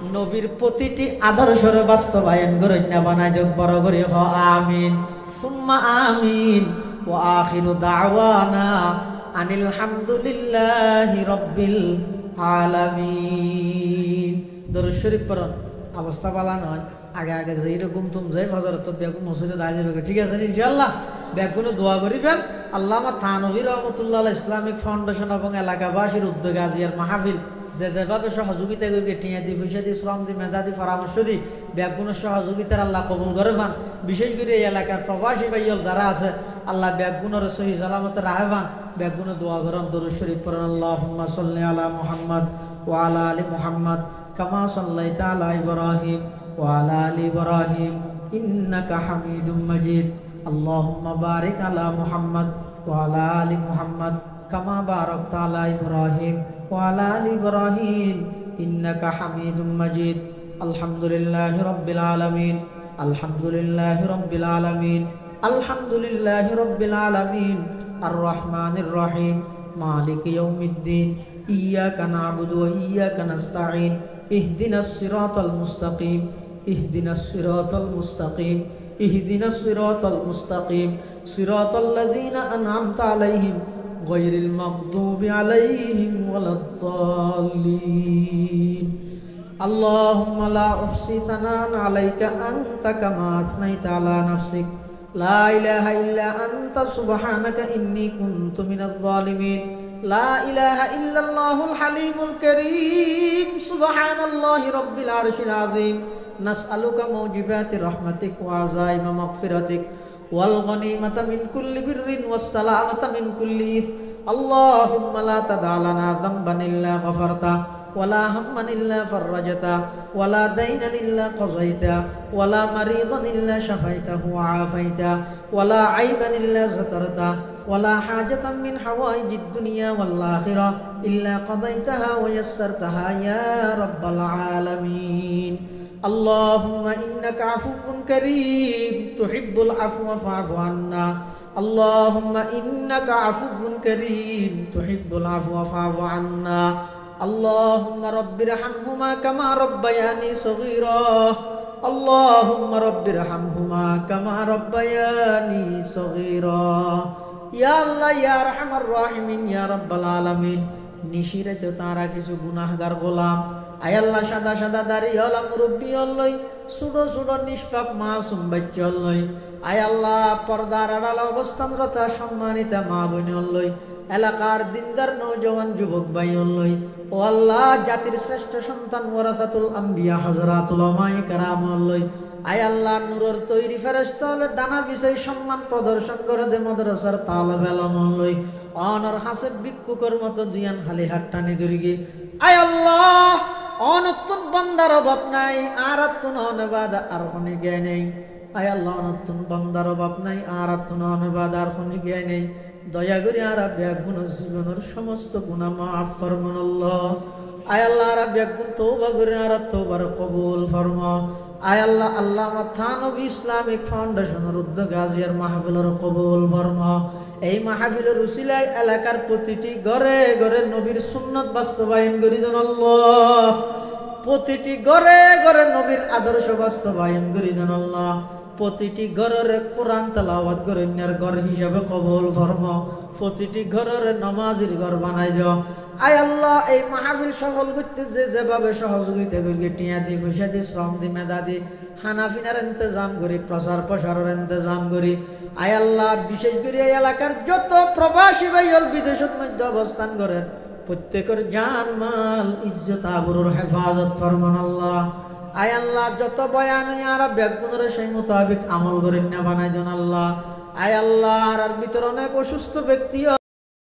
নবীর প্রতিটি আদর্শরে বাস্তবায়ন করে নিয়ে বানাই দেব বড় করে হ আমিন সুম্মা আমিন ও আখিরু দাওয়ানা আনিল হামদুলিল্লাহি রাব্বিল আলামিন দরুদ শরীফ পড়ুন অবস্থা ভালো নয় আগে আগে যে এরকম তুম যাই ফজরত বেগুন মসজিদে দাঁড়িয়ে যাবে ঠিক আছে ইনশাআল্লাহ বেগুনে দোয়া করিবেন আল্লামা থানভী রহমতুল্লাহ ইসলামিক ফাউন্ডেশন এবং এলাকাবাসীর উদ্যোগে আজিয়ার মাহফিল যেভাবে সহযোগিতা করবে টিয়া দি পয়সা দি শ্রম দি মেধা দি পরামর্শ দি বেগুনের সহযোগিতার আল্লাহ কবুল করে পান বিশেষ করে এই এলাকার প্রবাসী ভাইয়ল যারা আছে আল্লাহ বেগুনের সহি সালামতে রাহে পান বেগুনে দোয়া করেন দরুদ শরীফ পড়েন আল্লাহুম্মা সাল্লি আলা মুহাম্মদ ওয়া আলা আলি মুহাম্মদ কামা সাল্লাইতা আলা ইব্রাহিম ওয়া আলা আলি ইব্রাহিম ইন্নাকা হামিদুম মাজিদ আল্লাহুম্মা বারিক আলা মুহাম্মদ ওয়া আলা আলি মুহাম্মদ কামা বারাকতা আলা ইব্রাহিম ওয়া আলা আলি ইব্রাহিম ইন্নাকা হামিদুম মাজিদ আলহামদুলিল্লাহি রাব্বিল আলামিন আলহামদুলিল্লাহি রাব্বিল আলামিন আলহামদুলিল্লাহি রাব্বিল আলামিন আর রহমানির রহিম মালিক ইয়াউমিদ্দিন ইয়্যাকা না'বুদু ওয়া ইয়্যাকা নাস্তাঈন ইহদিনাস সিরাতাল মুস্তাকিম ইহদিনাস সিরাতাল মুস্তাকিম ইহদিনাস সিরাতাল মুস্তাকিম সিরাতাল লাযীনা আন'আমতা আলাইহিম গায়রিল মাগদুবি আলাইহিম ওয়ালাদ-দাল্লিন আল্লাহুম্মা লা উহসি সানান আলাইকা আনতা কামা আসনাইতা আলা নাফসিক লা ইলাহা ইল্লা আনতা সুবহানাকা ইন্নী কুনতু মিনাজ জালিমিন লা ইলাহা ইল্লাল্লাহুল হালিমুল কারীম সুবহানাল্লাহি রাব্বিল আরশিল আযীম নাসআলুকা মাওজিবাতি রাহমাতিক ওয়া আযাইমা মাগফিরাতিক ওয়াল গনিমাতা মিন কুল্লি বিররিন ওয়াস সালামাতা মিন কুল্লি ইথম আল্লাহুম্মা লা তাদা লানা যামবান ইল্লা গফারতা ولا هما إلا فرجته ولا دينا إلا قضيته ولا مريضا إلا شفيته وعافيته ولا عيبا إلا سترته ولا حاجة من حوائج الدنيا والآخرة إلا قضيتها ويسرتها يا رب العالمين اللهم إنك عفو كريم تحب العفو فاعف عنا اللهم إنك عفو كريم تحب العفو فاعف عنا اللهم رب ارحمهما كما ربياني صغيرا اللهم رب ارحمهما كما ربياني صغيرا يا الله يا ارحم الراحمين يا رب العالمين নিশিরাতে তারা কিছু গুনাহগার গোলাম আয় আল্লাহ সাদা সাদা দাড়ি হলা মুরব্বী হলই ছোটো ছোটো নিষ্পাপ মাসুম বাচ্চা হলই আয় আল্লাহ পর্দার আড়াল অবস্থানরত সম্মানিত মা বোন হলই এলাকার দিনদার নওজওয়ান যুবক ভাই হলই ও আল্লাহ জাতির শ্রেষ্ঠ সন্তান ওয়ারাসাতুল আম্বিয়া হযরাতুল উলামায়ে কেরাম হলই আয় আল্লাহ নূরের তৈরি ফেরেশতা হলে ডানা বিষয় সম্মান প্রদর্শন করে দে মাদ্রাসার তালেব ইলম হলই অনর হাসিব ভিক্ষুকের মতো দুয়ান খালি হাত টানি দূরগি আয় আল্লাহ অনতুন বান্দার অভাব নাই আর তুন অনবাদ আর কোনি জ্ঞান নেই আয় আল্লাহ অনতুন বান্দার অভাব নাই আর তুন অনবাদ আর কোনি জ্ঞান নেই দয়া করে আর ব্যাগুণ জীবনের সমস্ত গুনাহ মাফ ফরমান আল্লাহ আয় আল্লাহ আর ব্যাগুণ তওবা করে আর তওবার কবুল ফরমা আয় আল্লাহ আল্লামা থানভী ইসলামিক ফাউন্ডেশনের উদ্যোগে আজিয়ার মাহফিলের কবুল ফরমা এই মাহফিলের উসিলায় এলাকার প্রতিটি ঘরে ঘরে নবীর সুন্নাত বাস্তবায়ন করি দেন আল্লাহ প্রতিটি ঘরে ঘরে নবীর আদর্শ বাস্তবায়ন করি দেন আল্লাহ প্রতিটি ঘরের কোরআন তেলাওয়াত করে নেয়ার ঘর হিসাবে কবুল ফরমা প্রতিটি ঘরের নামাজের ঘর বানাই দাও আয় আল্লাহ এই মাহফিল সফল করতে যেভাবে সহযোগিতা করি টিয়া দি পয়সা দি শ্রম দি মেধা দি খানাফিনার ইন্তজাম করি প্রচার প্রসারের ইন্তজাম করি আয় আল্লাহ বিশেষ করে এই এলাকার যত প্রবাসী ভাই হল বিদেশের মধ্যে অবস্থান করেন প্রত্যেকের জান মাল ইজ্জত আবরুর হেফাজত ফরমান আল্লাহ আয় আল্লাহ যত বয়ান আর ব্যাগুণের সেই মোতাবেক আমল করেন না বানাই দেন আল্লাহ আয় আল্লাহ আর ভিতর অনেক অসুস্থ ব্যক্তি